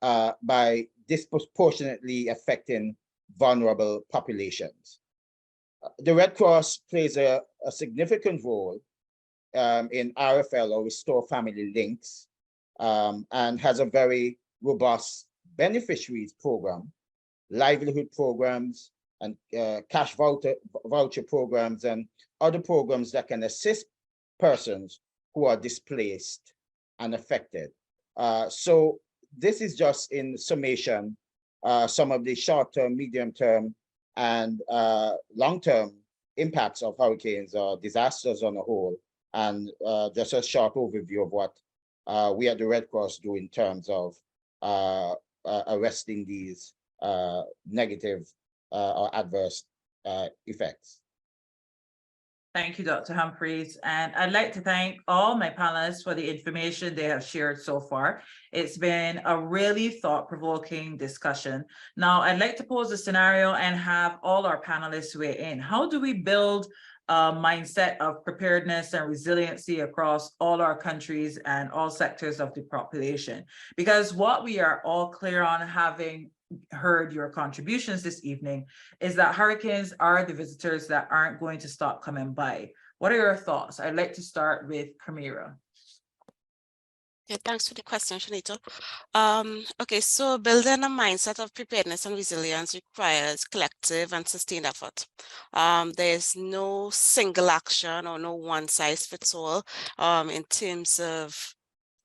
by disproportionately affecting vulnerable populations. The Red Cross plays a significant role in RFL, or Restore Family Links, and has a very robust beneficiaries program, livelihood programs, and cash voucher programs, and other programs that can assist persons who are displaced and affected. So this is just in summation some of the short-term, medium-term, and long-term impacts of hurricanes or disasters on the whole, and just a short overview of what we at the Red Cross do in terms of arresting these negative or adverse effects. Thank you, Dr. Humphreys. And I'd like to thank all my panelists for the information they have shared so far. It's been a really thought-provoking discussion. Now, I'd like to pose a scenario and have all our panelists weigh in. How do we build a mindset of preparedness and resiliency across all our countries and all sectors of the population? Because what we are all clear on, having heard your contributions this evening, is that hurricanes are the visitors that aren't going to stop coming by. What are your thoughts? I'd like to start with Camira. Yeah, thanks for the question, Shanita. Okay, so building a mindset of preparedness and resilience requires collective and sustained effort. There's no single action or no one size fits all in terms of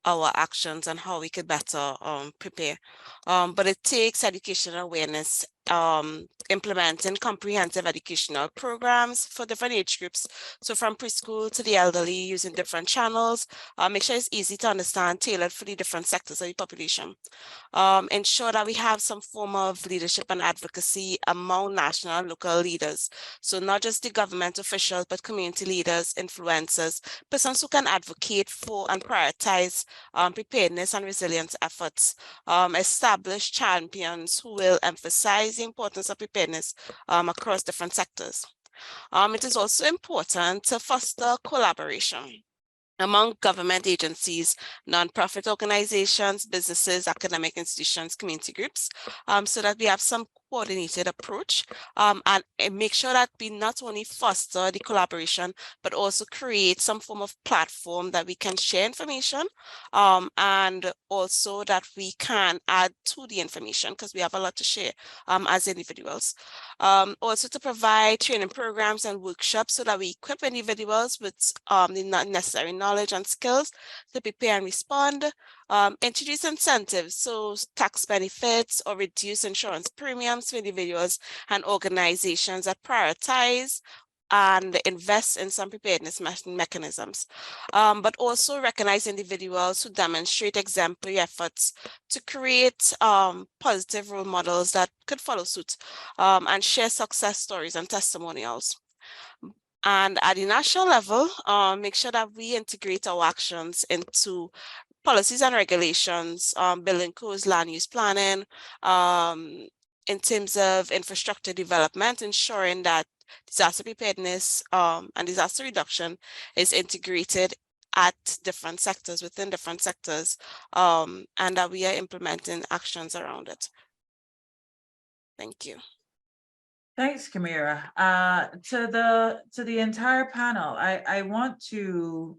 our actions and how we could better prepare. But it takes education and awareness implementing comprehensive educational programs for different age groups. So from preschool to the elderly, using different channels, make sure it's easy to understand, tailored for the different sectors of the population. Ensure that we have some form of leadership and advocacy among national and local leaders. So not just the government officials, but community leaders, influencers, persons who can advocate for and prioritize preparedness and resilience efforts. Establish champions who will emphasize the importance of preparedness across different sectors. It is also important to foster collaboration among government agencies, nonprofit organizations, businesses, academic institutions, community groups, so that we have some coordinated approach and make sure that we not only foster the collaboration, but also create some form of platform that we can share information and also that we can add to the information because we have a lot to share as individuals. Also to provide training programs and workshops so that we equip individuals with the necessary knowledge and skills to prepare and respond. Introduce incentives, so tax benefits or reduce insurance premiums for individuals and organizations that prioritize and invest in some preparedness mechanisms, but also recognize individuals who demonstrate exemplary efforts to create positive role models that could follow suit and share success stories and testimonials. And at the national level, make sure that we integrate our actions into policies and regulations, building codes, land use planning, in terms of infrastructure development, ensuring that disaster preparedness and disaster reduction is integrated at different sectors, within different sectors, and that we are implementing actions around it. Thank you. Thanks, Kamira. To the entire panel, I want to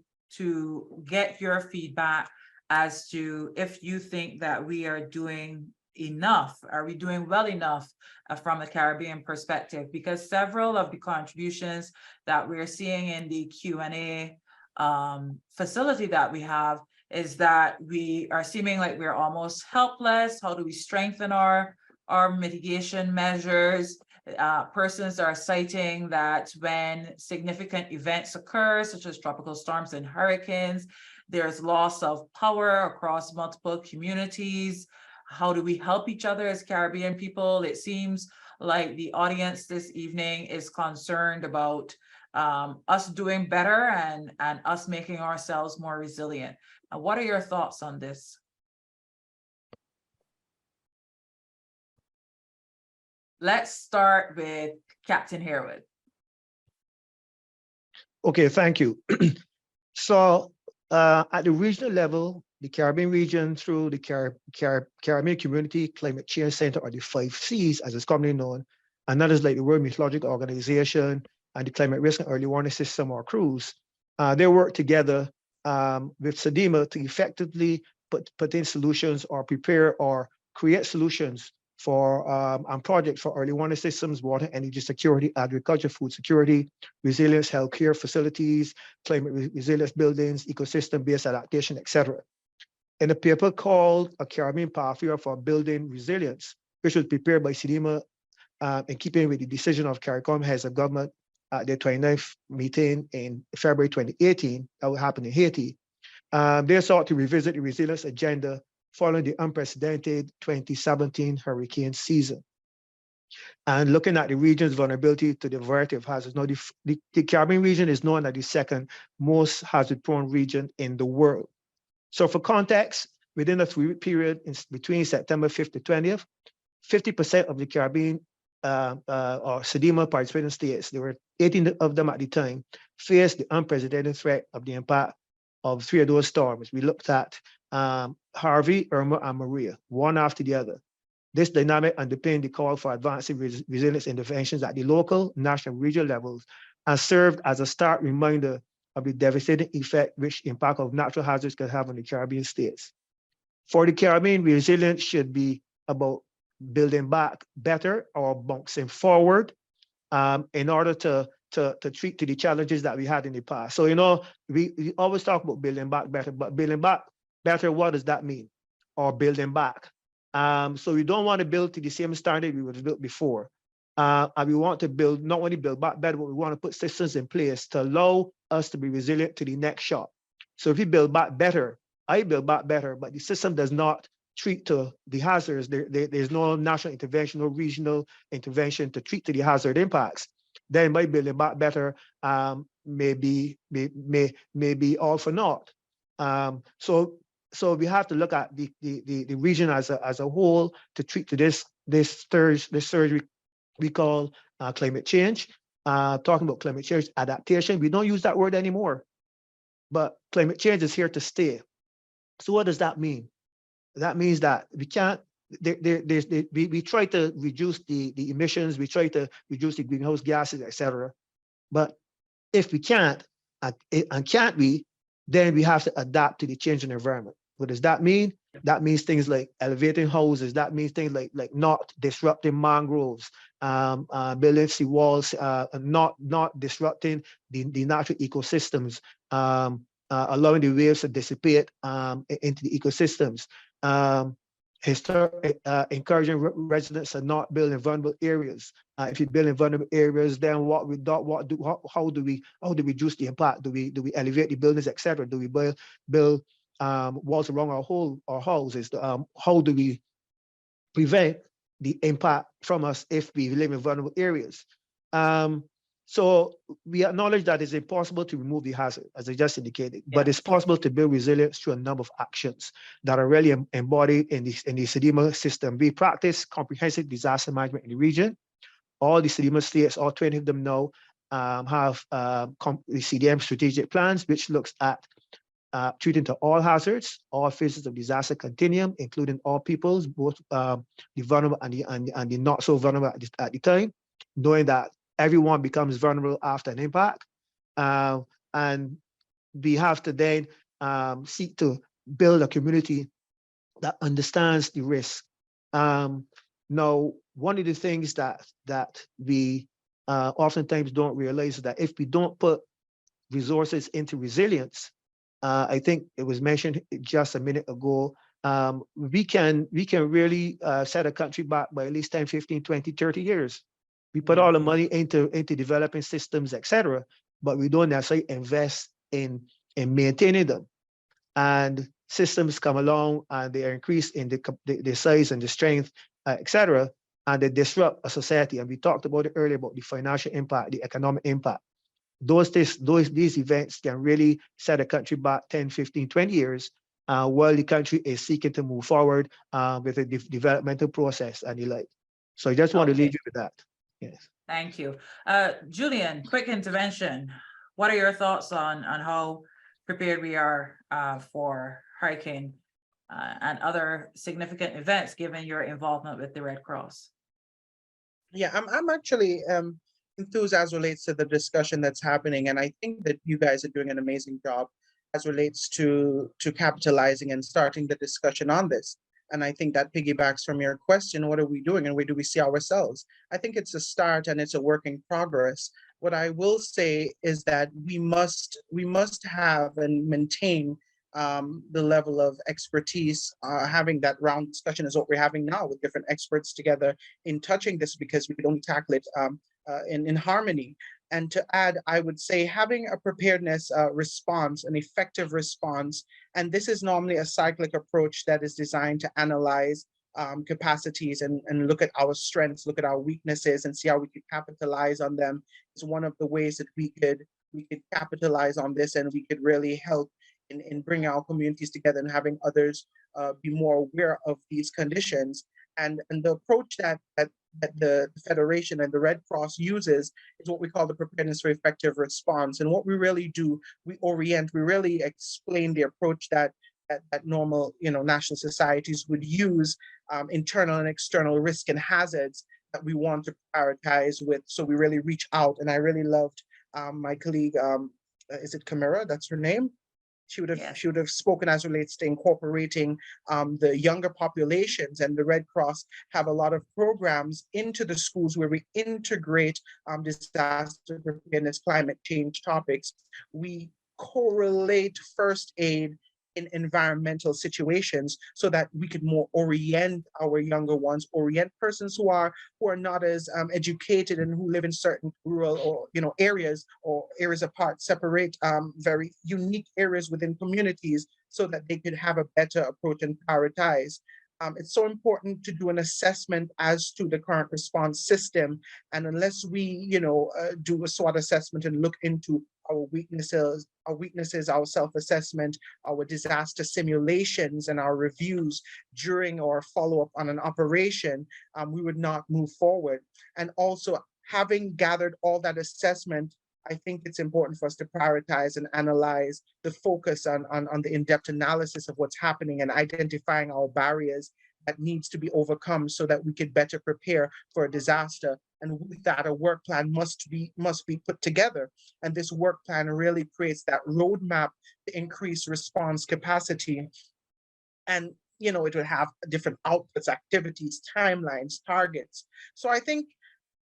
get your feedback as to if you think that we are doing enough. Are we doing well enough from a Caribbean perspective? Because several of the contributions that we're seeing in the Q&A facility that we have is that we are seeming like we're almost helpless. How do we strengthen our mitigation measures? Persons are citing that when significant events occur, such as tropical storms and hurricanes, there's loss of power across multiple communities. How do we help each other as Caribbean people? It seems like the audience this evening is concerned about us doing better and us making ourselves more resilient. What are your thoughts on this? Let's start with Captain Harewood. Okay, thank you. So at the regional level, the Caribbean region through the Caribbean Community Climate Change Center, or the 5 Cs as it's commonly known, and others like the World Meteorological Organization and the Climate Risk and Early Warning System, or CRUISE, they work together with SEDIMA to effectively put in solutions or prepare or create solutions for projects for early warning systems, water, energy security, agriculture, food security, resilience, healthcare facilities, climate resilience buildings, ecosystem-based adaptation, etc. In a paper called A Caribbean Pathway for Building Resilience, which was prepared by SEDIMA in keeping with the decision of CARICOM Heads of Government at their 29th meeting in February 2018, that will happen in Haiti, they sought to revisit the resilience agenda following the unprecedented 2017 hurricane season. And looking at the region's vulnerability to the variety of hazards. Now, the Caribbean region is known as the second most hazard-prone region in the world. So for context, within a 3-week period between September 5th to 20th, 50% of the Caribbean or SEDIMA participating states, there were 18 of them at the time, faced the unprecedented threat of the impact of 3 of those storms. We looked at Harvey, Irma, and Maria, one after the other. This dynamic underpinned the call for advancing resilience interventions at the local, national, and regional levels, and served as a stark reminder of the devastating effect which impact of natural hazards can have on the Caribbean states. For the Caribbean, resilience should be about building back better or bouncing forward in order to treat to the challenges that we had in the past. So, you know, we always talk about building back better, but building back better, what does that mean? Or building back. So we don't want to build to the same standard we would have built before. And we want to build, not only build back better, but we want to put systems in place to allow us to be resilient to the next shock. So if we build back better, I build back better, but the system does not treat to the hazards. There's no national intervention, no regional intervention to treat to the hazard impacts. Then by building back better may be all for naught. So we have to look at the region as a whole to treat to this surge we call climate change. Talking about climate change adaptation, we don't use that word anymore, but climate change is here to stay. So what does that mean? That means that we can't. We try to reduce the emissions, we try to reduce the greenhouse gases, etc. But if we can't, and can't we, then we have to adapt to the changing environment. What does that mean? That means things like elevating houses. That means things like not disrupting mangroves, building sea walls, not disrupting the natural ecosystems, allowing the waves to dissipate into the ecosystems. Encouraging residents to not build in vulnerable areas. If you build in vulnerable areas, then how do we reduce the impact? Do we elevate the buildings, etc.? Do we build walls around our houses? How do we prevent the impact from us if we live in vulnerable areas? So we acknowledge that it's impossible to remove the hazard, as I just indicated, but it's possible to build resilience through a number of actions that are really embodied in the CDMA system. We practice comprehensive disaster management in the region. All the CDMA states, all 20 of them now, have the CDM strategic plans, which looks at treating to all hazards, all phases of disaster continuum, including all peoples, both the vulnerable and the not so vulnerable at the time, knowing that everyone becomes vulnerable after an impact. And we have to then seek to build a community that understands the risk. Now, one of the things that we oftentimes don't realize is that if we don't put resources into resilience, I think it was mentioned just a minute ago, we can really set a country back by at least 10, 15, 20, 30 years. We put all the money into developing systems, etc., but we don't necessarily invest in maintaining them. And systems come along and they are increased in the size and the strength, etc., and they disrupt a society. And we talked about it earlier about the financial impact, the economic impact. These events can really set a country back 10, 15, 20 years while the country is seeking to move forward with a developmental process and the like. So I just want to leave you with that. Yes. Thank you. Julian, quick intervention. What are your thoughts on how prepared we are for hurricane and other significant events, given your involvement with the Red Cross? Yeah, I'm actually enthused as relates to the discussion that's happening, and I think that you guys are doing an amazing job as relates to capitalizing and starting the discussion on this. And I think that piggybacks from your question, what are we doing and where do we see ourselves? I think it's a start and it's a work in progress. What I will say is that we must have and maintain the level of expertise. Having that round discussion is what we're having now with different experts together in touching this, because we can only tackle it in harmony. And to add, I would say having a preparedness response, an effective response, and this is normally a cyclic approach that is designed to analyze capacities and look at our strengths, look at our weaknesses, and see how we could capitalize on them. Is one of the ways that we could capitalize on this, and we could really help in bringing our communities together and having others be more aware of these conditions. And the approach that the Federation and the Red Cross uses is what we call the preparedness for effective response. And what we really do, we really explain the approach that normal, national societies would use, internal and external risk and hazards that we want to prioritize with. So we really reach out, and I really loved my colleague, is it Camara? That's her name. She would have spoken as relates to incorporating the younger populations, and the Red Cross have a lot of programs into the schools where we integrate disaster preparedness, climate change topics. We correlate first aid in environmental situations so that we could more orient our younger ones, orient persons who are not as educated and who live in certain rural or areas apart, separate very unique areas within communities so that they could have a better approach and prioritize. It's so important to do an assessment as to the current response system. And unless we, do a SWOT assessment and look into our weaknesses, our self-assessment, our disaster simulations and our reviews during or follow-up on an operation, we would not move forward. And also, having gathered all that assessment, I think it's important for us to prioritize and analyze the focus on the in-depth analysis of what's happening and identifying our barriers that needs to be overcome so that we could better prepare for a disaster. And with that, a work plan must be put together. And this work plan really creates that roadmap to increase response capacity. And it would have different outputs, activities, timelines, targets. So I think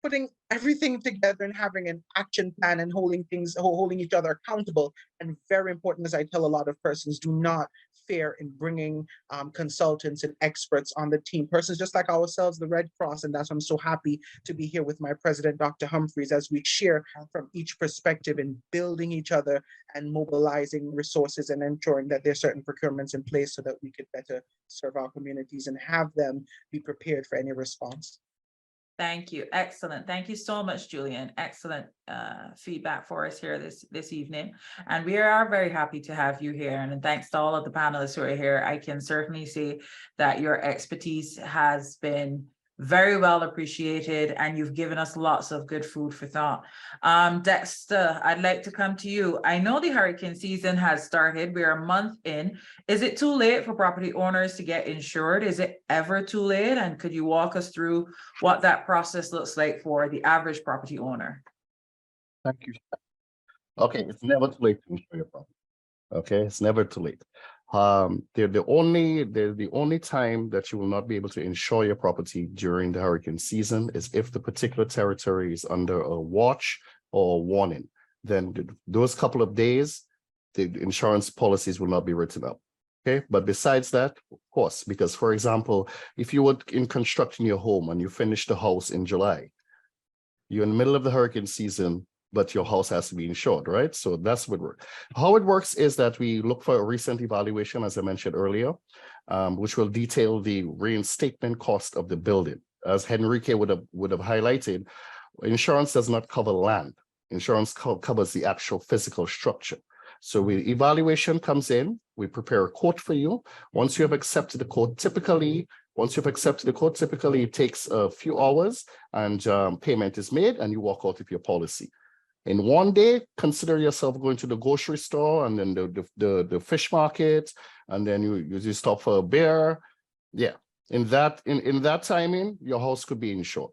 putting everything together and having an action plan and holding each other accountable, and very important, as I tell a lot of persons, do not fear in bringing consultants and experts on the team, persons just like ourselves, the Red Cross. And that's why I'm so happy to be here with my president, Dr. Humphreys, as we share from each perspective in building each other and mobilizing resources and ensuring that there's certain procurements in place so that we could better serve our communities and have them be prepared for any response. Thank you. Excellent. Thank you so much, Julian. Excellent feedback for us here this evening. And we are very happy to have you here. And thanks to all of the panelists who are here. I can certainly see that your expertise has been very well appreciated, and you've given us lots of good food for thought. Dexter, I'd like to come to you. I know the hurricane season has started. We're a month in. Is it too late for property owners to get insured? Is it ever too late? And could you walk us through what that process looks like for the average property owner? Thank you. Okay, it's never too late to insure your property. Okay, it's never too late. The only time that you will not be able to insure your property during the hurricane season is if the particular territory is under a watch or a warning. Then those couple of days, the insurance policies will not be written up. Okay, but besides that, of course, because for example, if you were in constructing your home and you finish the house in July, you're in the middle of the hurricane season, but your house has to be insured, right? So that's what works. How it works is that we look for a recent evaluation, as I mentioned earlier, which will detail the reinstatement cost of the building. As Henrique would have highlighted, insurance does not cover land. Insurance covers the actual physical structure. So evaluation comes in, we prepare a quote for you. Once you have accepted the quote, typically it takes a few hours and payment is made and you walk out with your policy. In one day, consider yourself going to the grocery store and then the fish market, and then you stop for a beer. Yeah, in that timing, your house could be insured.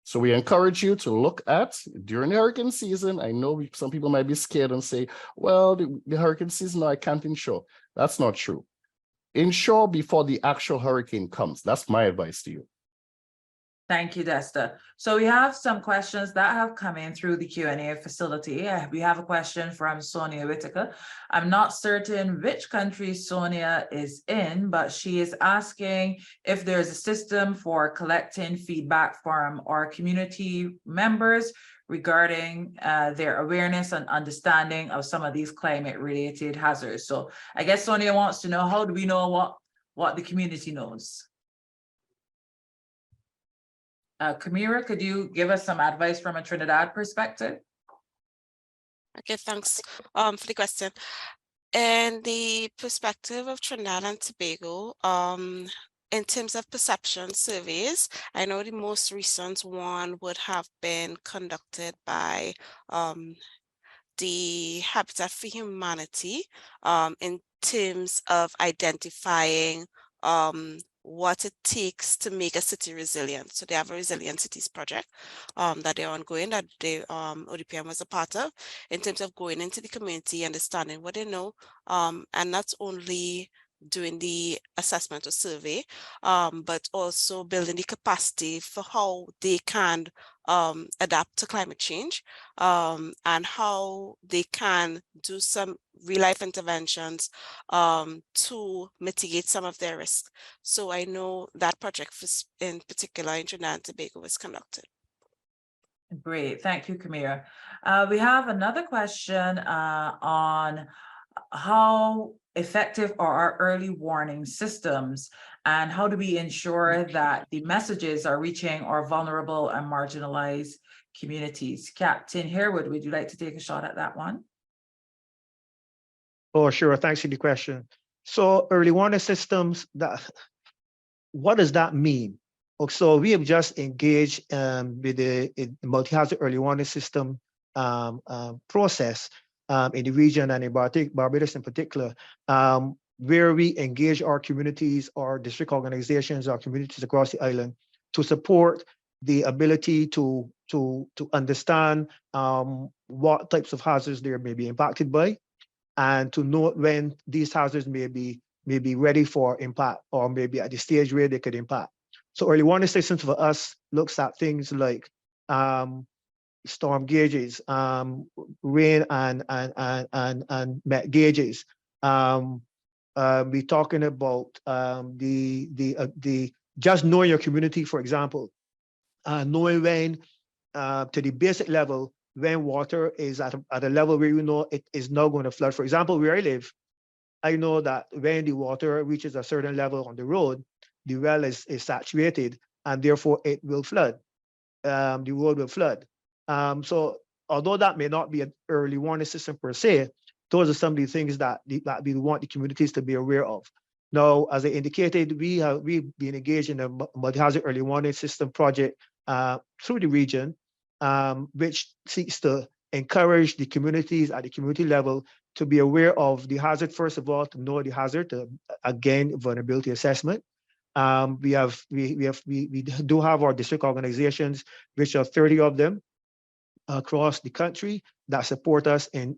So we encourage you to look at during the hurricane season. I know some people might be scared and say, well, the hurricane season, no, I can't insure. That's not true. Insure before the actual hurricane comes. That's my advice to you. Thank you, Dexter. So we have some questions that have come in through the Q&A facility. We have a question from Sonia Whitaker. I'm not certain which country Sonia is in, but she is asking if there's a system for collecting feedback from our community members regarding their awareness and understanding of some of these climate-related hazards. So I guess Sonia wants to know, how do we know what the community knows? Kamira, could you give us some advice from a Trinidad perspective? Okay, thanks for the question. In the perspective of Trinidad and Tobago, in terms of perception surveys, I know the most recent one would have been conducted by the Habitat for Humanity in terms of identifying what it takes to make a city resilient. So they have a Resilient Cities project that they're ongoing, that they ODPM was a part of, in terms of going into the community, understanding what they know, and not only doing the assessment or survey, but also building the capacity for how they can adapt to climate change, and how they can do some real life interventions to mitigate some of their risk. So I know that project in particular in Trinidad and Tobago was conducted. Great, thank you, Kamira. We have another question on how effective are our early warning systems, and how do we ensure that the messages are reaching our vulnerable and marginalized communities? Captain Harewood, would you like to take a shot at that one? Oh, sure. Thanks for the question. So early warning systems, what does that mean? So we have just engaged with the multi-hazard early warning system process in the region and in Barbados in particular, where we engage our communities, our district organizations, our communities across the island to support the ability to understand what types of hazards they may be impacted by, and to know when these hazards may be ready for impact, or maybe at the stage where they could impact. So early warning systems for us looks at things like storm gauges, rain and met gauges. We're talking about the just knowing your community, for example, knowing when to the basic level, when water is at a level where you know it is not going to flood. For example, where I live, I know that when the water reaches a certain level on the road, the well is saturated, and therefore it will flood. The road will flood. So although that may not be an early warning system per se, those are some of the things that we want the communities to be aware of. Now, as I indicated, we've been engaged in a multi-hazard early warning system project through the region, which seeks to encourage the communities at the community level to be aware of the hazard, first of all, to know the hazard, again, vulnerability assessment. We do have our district organizations, which are 30 of them across the country, that support us in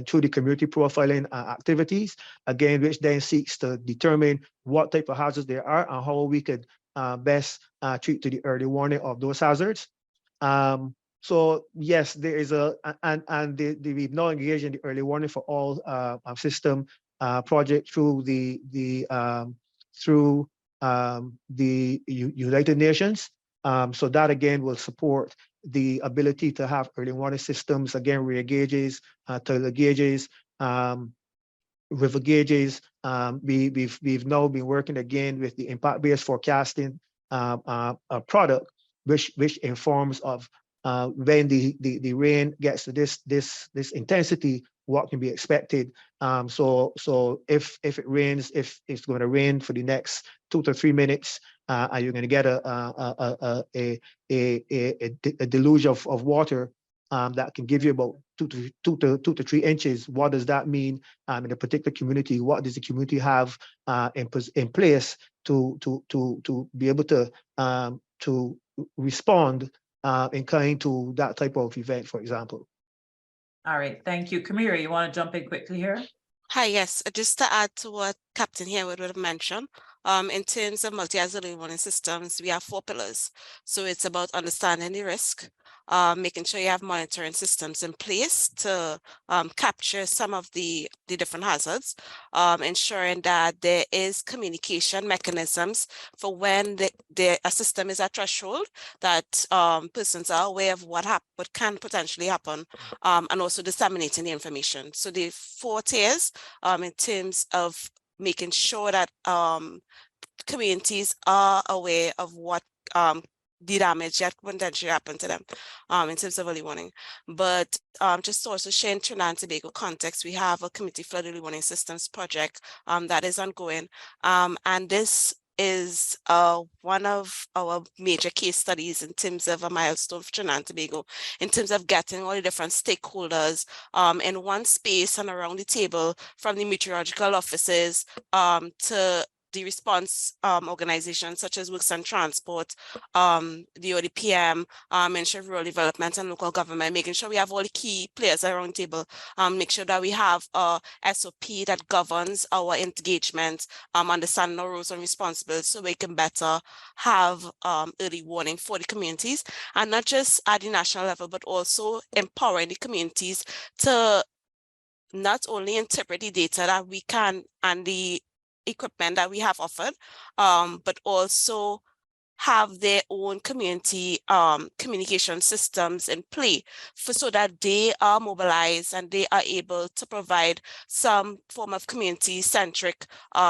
through the community profiling activities, again, which then seeks to determine what type of hazards there are and how we could best treat to the early warning of those hazards. So yes, there is we've now engaged in the early warning for all system project through the United Nations. So that again will support the ability to have early warning systems, again, rear gauges, toilet gauges, river gauges. We've now been working again with the impact-based forecasting product, which informs of when the rain gets to this intensity, what can be expected. So if it rains, if it's going to rain for the next 2 to 3 minutes, and you're going to get a deluge of water that can give you about 2 to 3 inches. What does that mean in a particular community? What does the community have in place to be able to respond in kind to that type of event, for example? All right, thank you. Kamira, you want to jump in quickly here? Hi, yes, just to add to what Captain Harewood would have mentioned, in terms of multi-hazard early warning systems, we have 4 pillars. So it's about understanding the risk, making sure you have monitoring systems in place to capture some of the different hazards, ensuring that there is communication mechanisms for when a system is at threshold, that persons are aware of what can potentially happen, and also disseminating the information. So the 4 tiers in terms of making sure that communities are aware of what the damage that potentially happened to them in terms of early warning. But just to also share in Trinidad and Tobago context, we have a community flood early warning systems project that is ongoing, and this is one of our major case studies in terms of a milestone for Trinidad and Tobago, in terms of getting all the different stakeholders in one space and around the table, from the meteorological offices to the response organizations such as Works and Transport, the ODPM, Ministry of Rural Development and Local Government, making sure we have all the key players around the table, make sure that we have a SOP that governs our engagement, understanding our roles and responsibilities so we can better have early warning for the communities, and not just at the national level, but also empowering the communities to not only interpret the data that we can and the equipment that we have offered, but also have their own community communication systems in play so that they are mobilized and they are able to provide some form of community-centric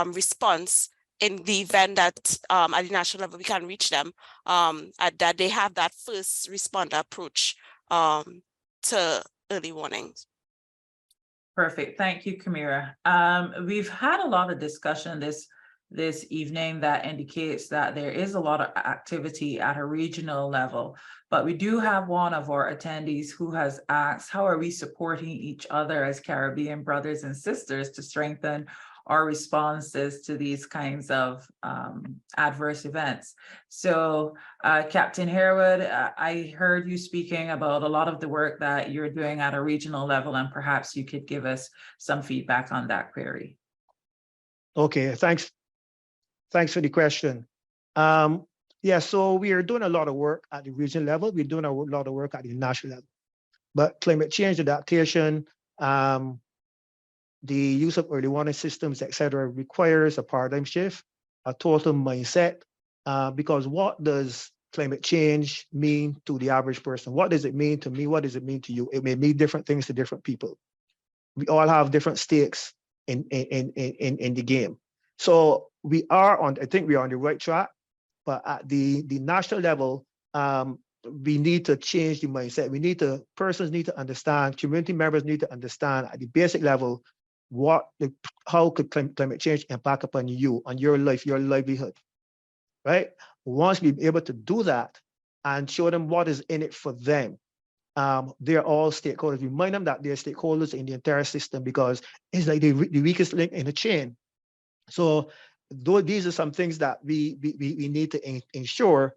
response in the event that at the national level we can reach them, that they have that first responder approach to early warnings. Perfect. Thank you, Kamira. We've had a lot of discussion this evening that indicates that there is a lot of activity at a regional level, but we do have one of our attendees who has asked, how are we supporting each other as Caribbean brothers and sisters to strengthen our responses to these kinds of adverse events? So Captain Harewood, I heard you speaking about a lot of the work that you're doing at a regional level, and perhaps you could give us some feedback on that query. Okay, thanks. Thanks for the question. Yeah, so we are doing a lot of work at the regional level. We're doing a lot of work at the national level. But climate change adaptation, the use of early warning systems, et cetera, requires a paradigm shift, a total mindset, because what does climate change mean to the average person? What does it mean to me? What does it mean to you? It may mean different things to different people. We all have different stakes in the game. So we are on, I think we are on the right track, but at the national level, we need to change the mindset. Persons need to understand, community members need to understand at the basic level, how could climate change impact upon you, on your life, your livelihood, right? Once we're able to do that and show them what is in it for them, they're all stakeholders. Remind them that they're stakeholders in the entire system, because it's like the weakest link in the chain. So these are some things that we need to ensure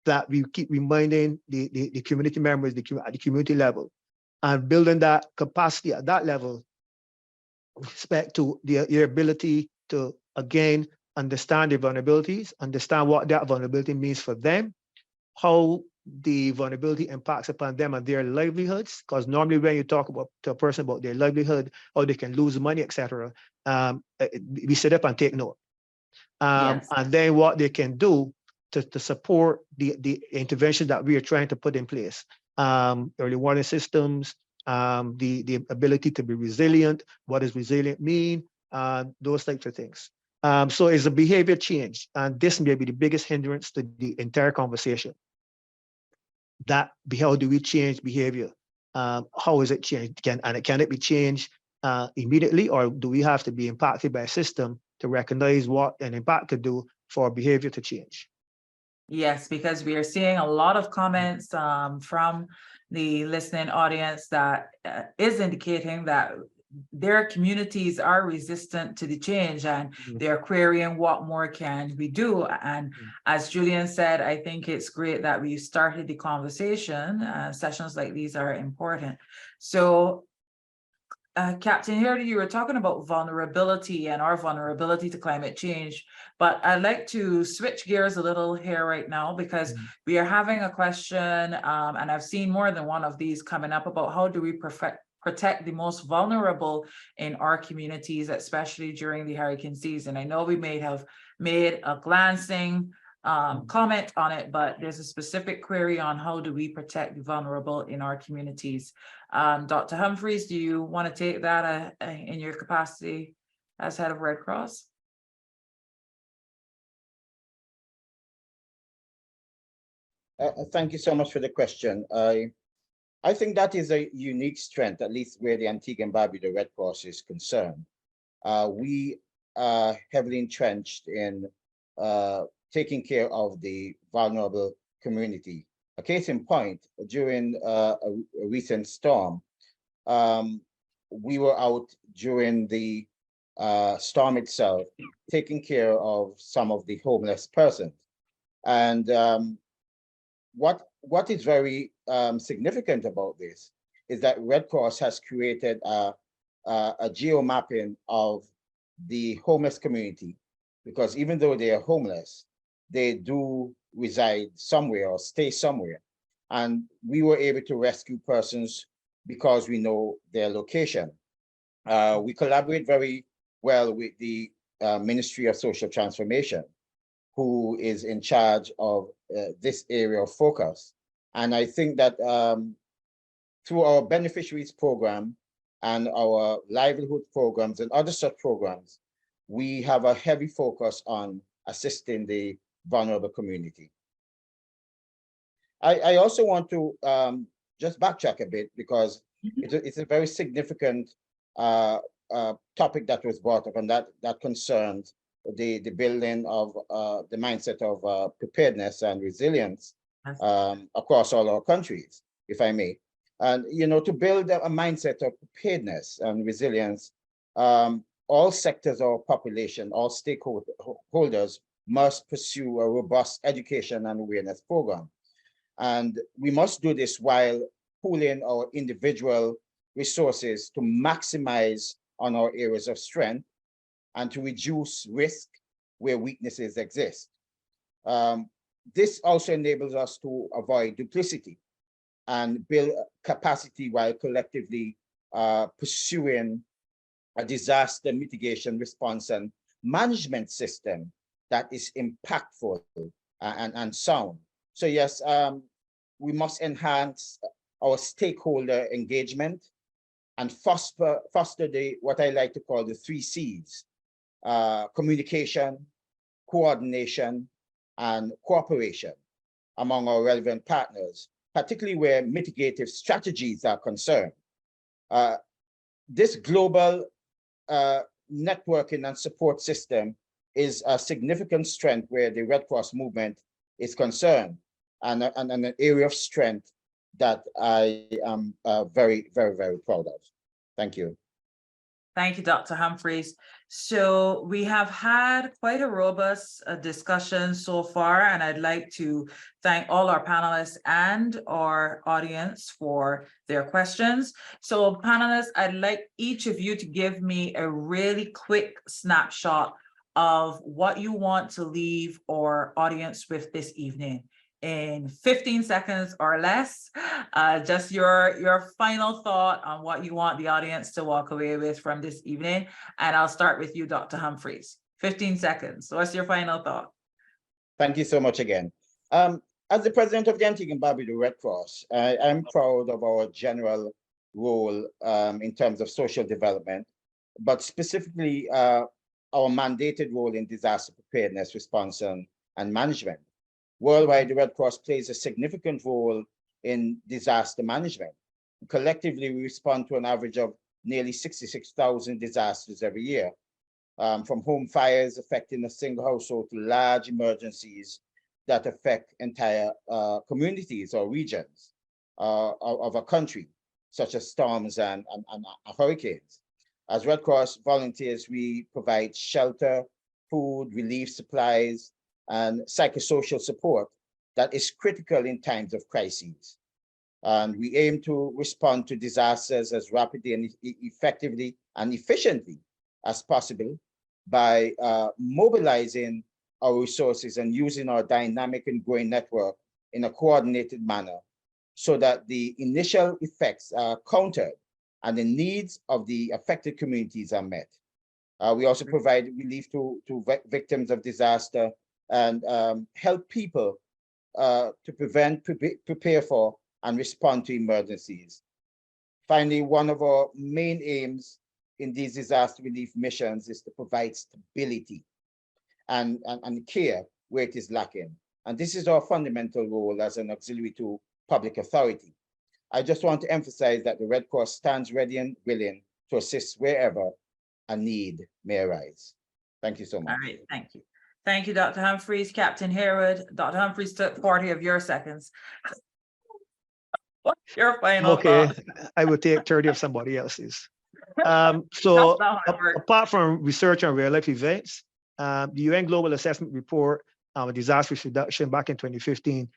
that we keep reminding the community members at the community level, and building that capacity at that level with respect to their ability to, again, understand the vulnerabilities, understand what that vulnerability means for them, how the vulnerability impacts upon them and their livelihoods, because normally when you talk to a person about their livelihood, how they can lose money, etc., we sit up and take note. Yes. And then what they can do to support the intervention that we are trying to put in place. Early warning systems, the ability to be resilient, what does resilient mean, those types of things. So it's a behavior change, and this may be the biggest hindrance to the entire conversation. How do we change behavior? How is it changed? Can it be changed immediately, or do we have to be impacted by a system to recognize what an impact could do for behavior to change? Yes, because we are seeing a lot of comments from the listening audience that is indicating that their communities are resistant to the change, and they're querying what more can we do. And as Julian said, I think it's great that we started the conversation. Sessions like these are important. So Captain Hardy, you were talking about vulnerability and our vulnerability to climate change, but I'd like to switch gears a little here right now, because we are having a question, and I've seen more than one of these coming up, about how do we protect the most vulnerable in our communities, especially during the hurricane season. I know we may have made a glancing comment on it, but there's a specific query on how do we protect the vulnerable in our communities. Dr. Humphreys, do you want to take that in your capacity as head of Red Cross? Thank you so much for the question. I think that is a unique strength, at least where the Antigua and Barbuda Red Cross is concerned. We are heavily entrenched in taking care of the vulnerable community. A case in point, during a recent storm, we were out during the storm itself, taking care of some of the homeless persons. And what is very significant about this is that Red Cross has created a geo-mapping of the homeless community, because even though they are homeless, they do reside somewhere or stay somewhere. And we were able to rescue persons because we know their location. We collaborate very well with the Ministry of Social Transformation, who is in charge of this area of focus. And I think that through our beneficiaries program and our livelihood programs and other such programs, we have a heavy focus on assisting the vulnerable community. I also want to just backtrack a bit, because it's a very significant topic that was brought up, and that concerns the building of the mindset of preparedness and resilience across all our countries, if I may. And, you know, to build a mindset of preparedness and resilience, all sectors of our population, all stakeholders must pursue a robust education and awareness program. And we must do this while pooling our individual resources to maximize on our areas of strength and to reduce risk where weaknesses exist. This also enables us to avoid duplicity and build capacity while collectively pursuing a disaster mitigation response and management system that is impactful and sound. So yes, we must enhance our stakeholder engagement and foster what I like to call the 3 C's: communication, coordination, and cooperation among our relevant partners, particularly where mitigative strategies are concerned. This global networking and support system is a significant strength where the Red Cross movement is concerned, and an area of strength that I am very, very, very proud of. Thank you. Thank you, Dr. Humphreys. So we have had quite a robust discussion so far, and I'd like to thank all our panelists and our audience for their questions. So panelists, I'd like each of you to give me a really quick snapshot of what you want to leave our audience with this evening. In 15 seconds or less, just your final thought on what you want the audience to walk away with from this evening. And I'll start with you, Dr. Humphreys. 15 seconds. What's your final thought? Thank you so much again. As the president of the Antigua and Barbuda Red Cross, I'm proud of our general role in terms of social development, but specifically our mandated role in disaster preparedness, response, and management. Worldwide, the Red Cross plays a significant role in disaster management. Collectively, we respond to an average of nearly 66,000 disasters every year, from home fires affecting a single household to large emergencies that affect entire communities or regions of a country, such as storms and hurricanes. As Red Cross volunteers, we provide shelter, food, relief supplies, and psychosocial support that is critical in times of crises. And we aim to respond to disasters as rapidly and effectively and efficiently as possible by mobilizing our resources and using our dynamic and growing network in a coordinated manner so that the initial effects are countered and the needs of the affected communities are met. We also provide relief to victims of disaster and help people to prevent, prepare for, and respond to emergencies. Finally, one of our main aims in these disaster relief missions is to provide stability and care where it is lacking. And this is our fundamental role as an auxiliary to public authority. I just want to emphasize that the Red Cross stands ready and willing to assist wherever a need may arise. Thank you so much. All right, thank you. Thank you, Dr. Humphreys. Captain Harewood, Dr. Humphreys took 40 of your seconds. What's your final Okay, thought? I will take 30 of somebody else's. So That's not how it works. apart from research on real-life events, the UN Global Assessment Report on disaster risk reduction back in 2015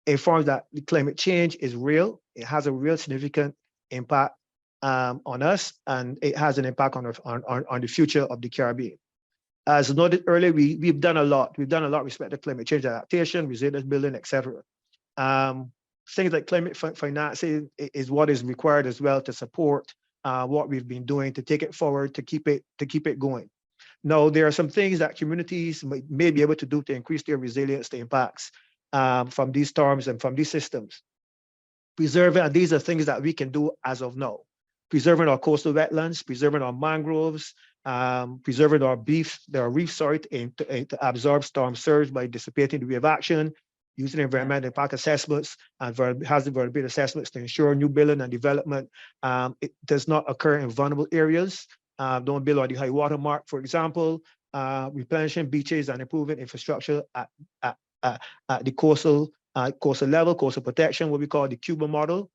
informs that the climate change is real. It has a real significant impact on us, and it has an impact on the future of the Caribbean. As noted earlier, we've done a lot. We've done a lot with respect to climate change adaptation, resilience building, etc. Things like climate financing is what is required as well to support what we've been doing to take it forward, to keep it going. Now, there are some things that communities may be able to do to increase their resilience to impacts from these storms and from these systems. Preserving, and these are things that we can do as of now. Preserving our coastal wetlands, preserving our mangroves, preserving our reefs, to absorb storm surge by dissipating the wave action, using environmental impact assessments and hazard vulnerability assessments to ensure new building and development it does not occur in vulnerable areas. Don't build on the high water mark, for example, replenishing beaches and improving infrastructure at the coastal level, coastal protection, what we call the Cuba model,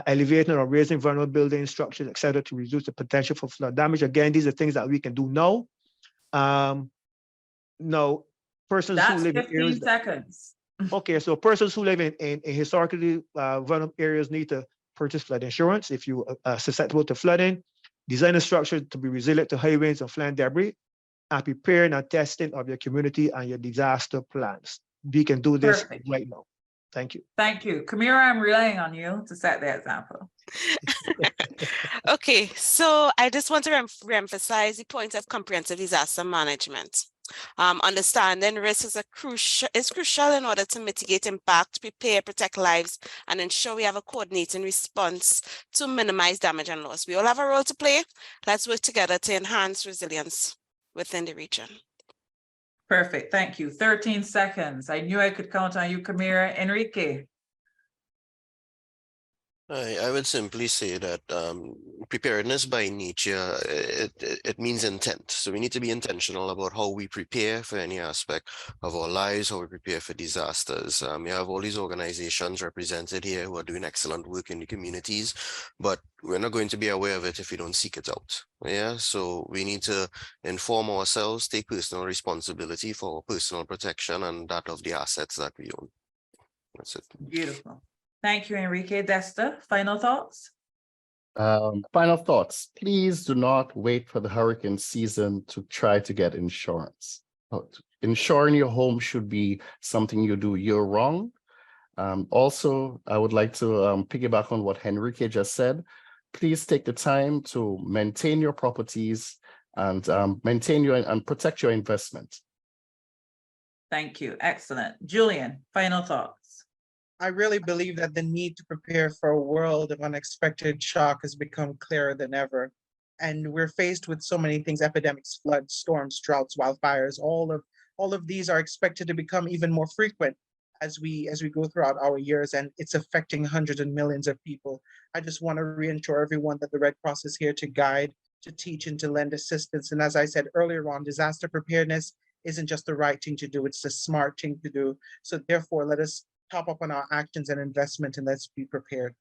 elevating or raising vulnerable building structures, et cetera, to reduce the potential for flood damage. Again, these are things that we can do now. Now, persons That's who live in 15 areas seconds. okay, so persons who live in historically vulnerable areas need to purchase flood insurance if you are susceptible to flooding, design a structure to be resilient to high winds and flood debris, and preparing and testing of your community and your disaster plans. We can do this right now. Thank you. Thank you. Kamira, I'm relying on you to set the example. Okay, so I just want to reemphasize the point of comprehensive disaster management. Understanding risk is crucial in order to mitigate impact, prepare, protect lives, and ensure we have a coordinating response to minimize damage and loss. We all have a role to play. Let's work together to enhance resilience within the region. Perfect. Thank you. 13 seconds. I knew I could count on you, Kamira. Enrique. I would simply say that preparedness by nature, it means intent. So we need to be intentional about how we prepare for any aspect of our lives, how we prepare for disasters. We have all these organizations represented here who are doing excellent work in the communities, but we're not going to be aware of it if we don't seek it out. Yeah, so we need to inform ourselves, take personal responsibility for our personal protection and that of the assets that we own. That's it. Beautiful. Thank you, Enrique. Desta, final thoughts? Final thoughts. Please do not wait for the hurricane season to try to get insurance. Insuring your home should be something you do year-round. Also, I would like to piggyback on what Enrique just said. Please take the time to maintain your properties and maintain and protect your investment. Thank you. Excellent. Julian, final thoughts. I really believe that the need to prepare for a world of unexpected shock has become clearer than ever. And we're faced with so many things: epidemics, floods, storms, droughts, wildfires. All of these are expected to become even more frequent as we go throughout our years, and it's affecting hundreds and millions of people. I just want to reassure everyone that the Red Cross is here to guide, to teach, and to lend assistance. And as I said earlier on, disaster preparedness isn't just the right thing to do, it's the smart thing to do. So therefore, let us top up on our actions and investment, and let's be prepared.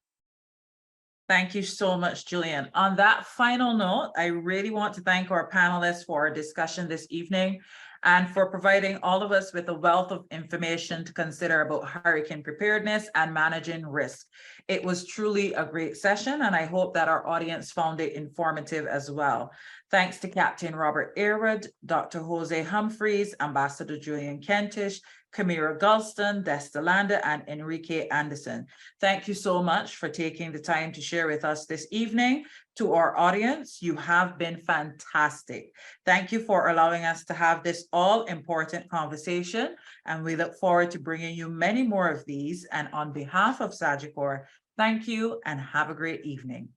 Thank you so much, Julian. On that final note, I really want to thank our panelists for our discussion this evening and for providing all of us with a wealth of information to consider about hurricane preparedness and managing risk. It was truly a great session, and I hope that our audience found it informative as well. Thanks to Captain Robert Airwood, Dr. Jose Humphreys, Ambassador Julian Kentish, Kamira Gulston, Desta Landa, and Enrique Anderson. Thank you so much for taking the time to share with us this evening. To our audience, you have been fantastic. Thank you for allowing us to have this all-important conversation, and we look forward to bringing you many more of these. And on behalf of Sagicor, thank you and have a great evening.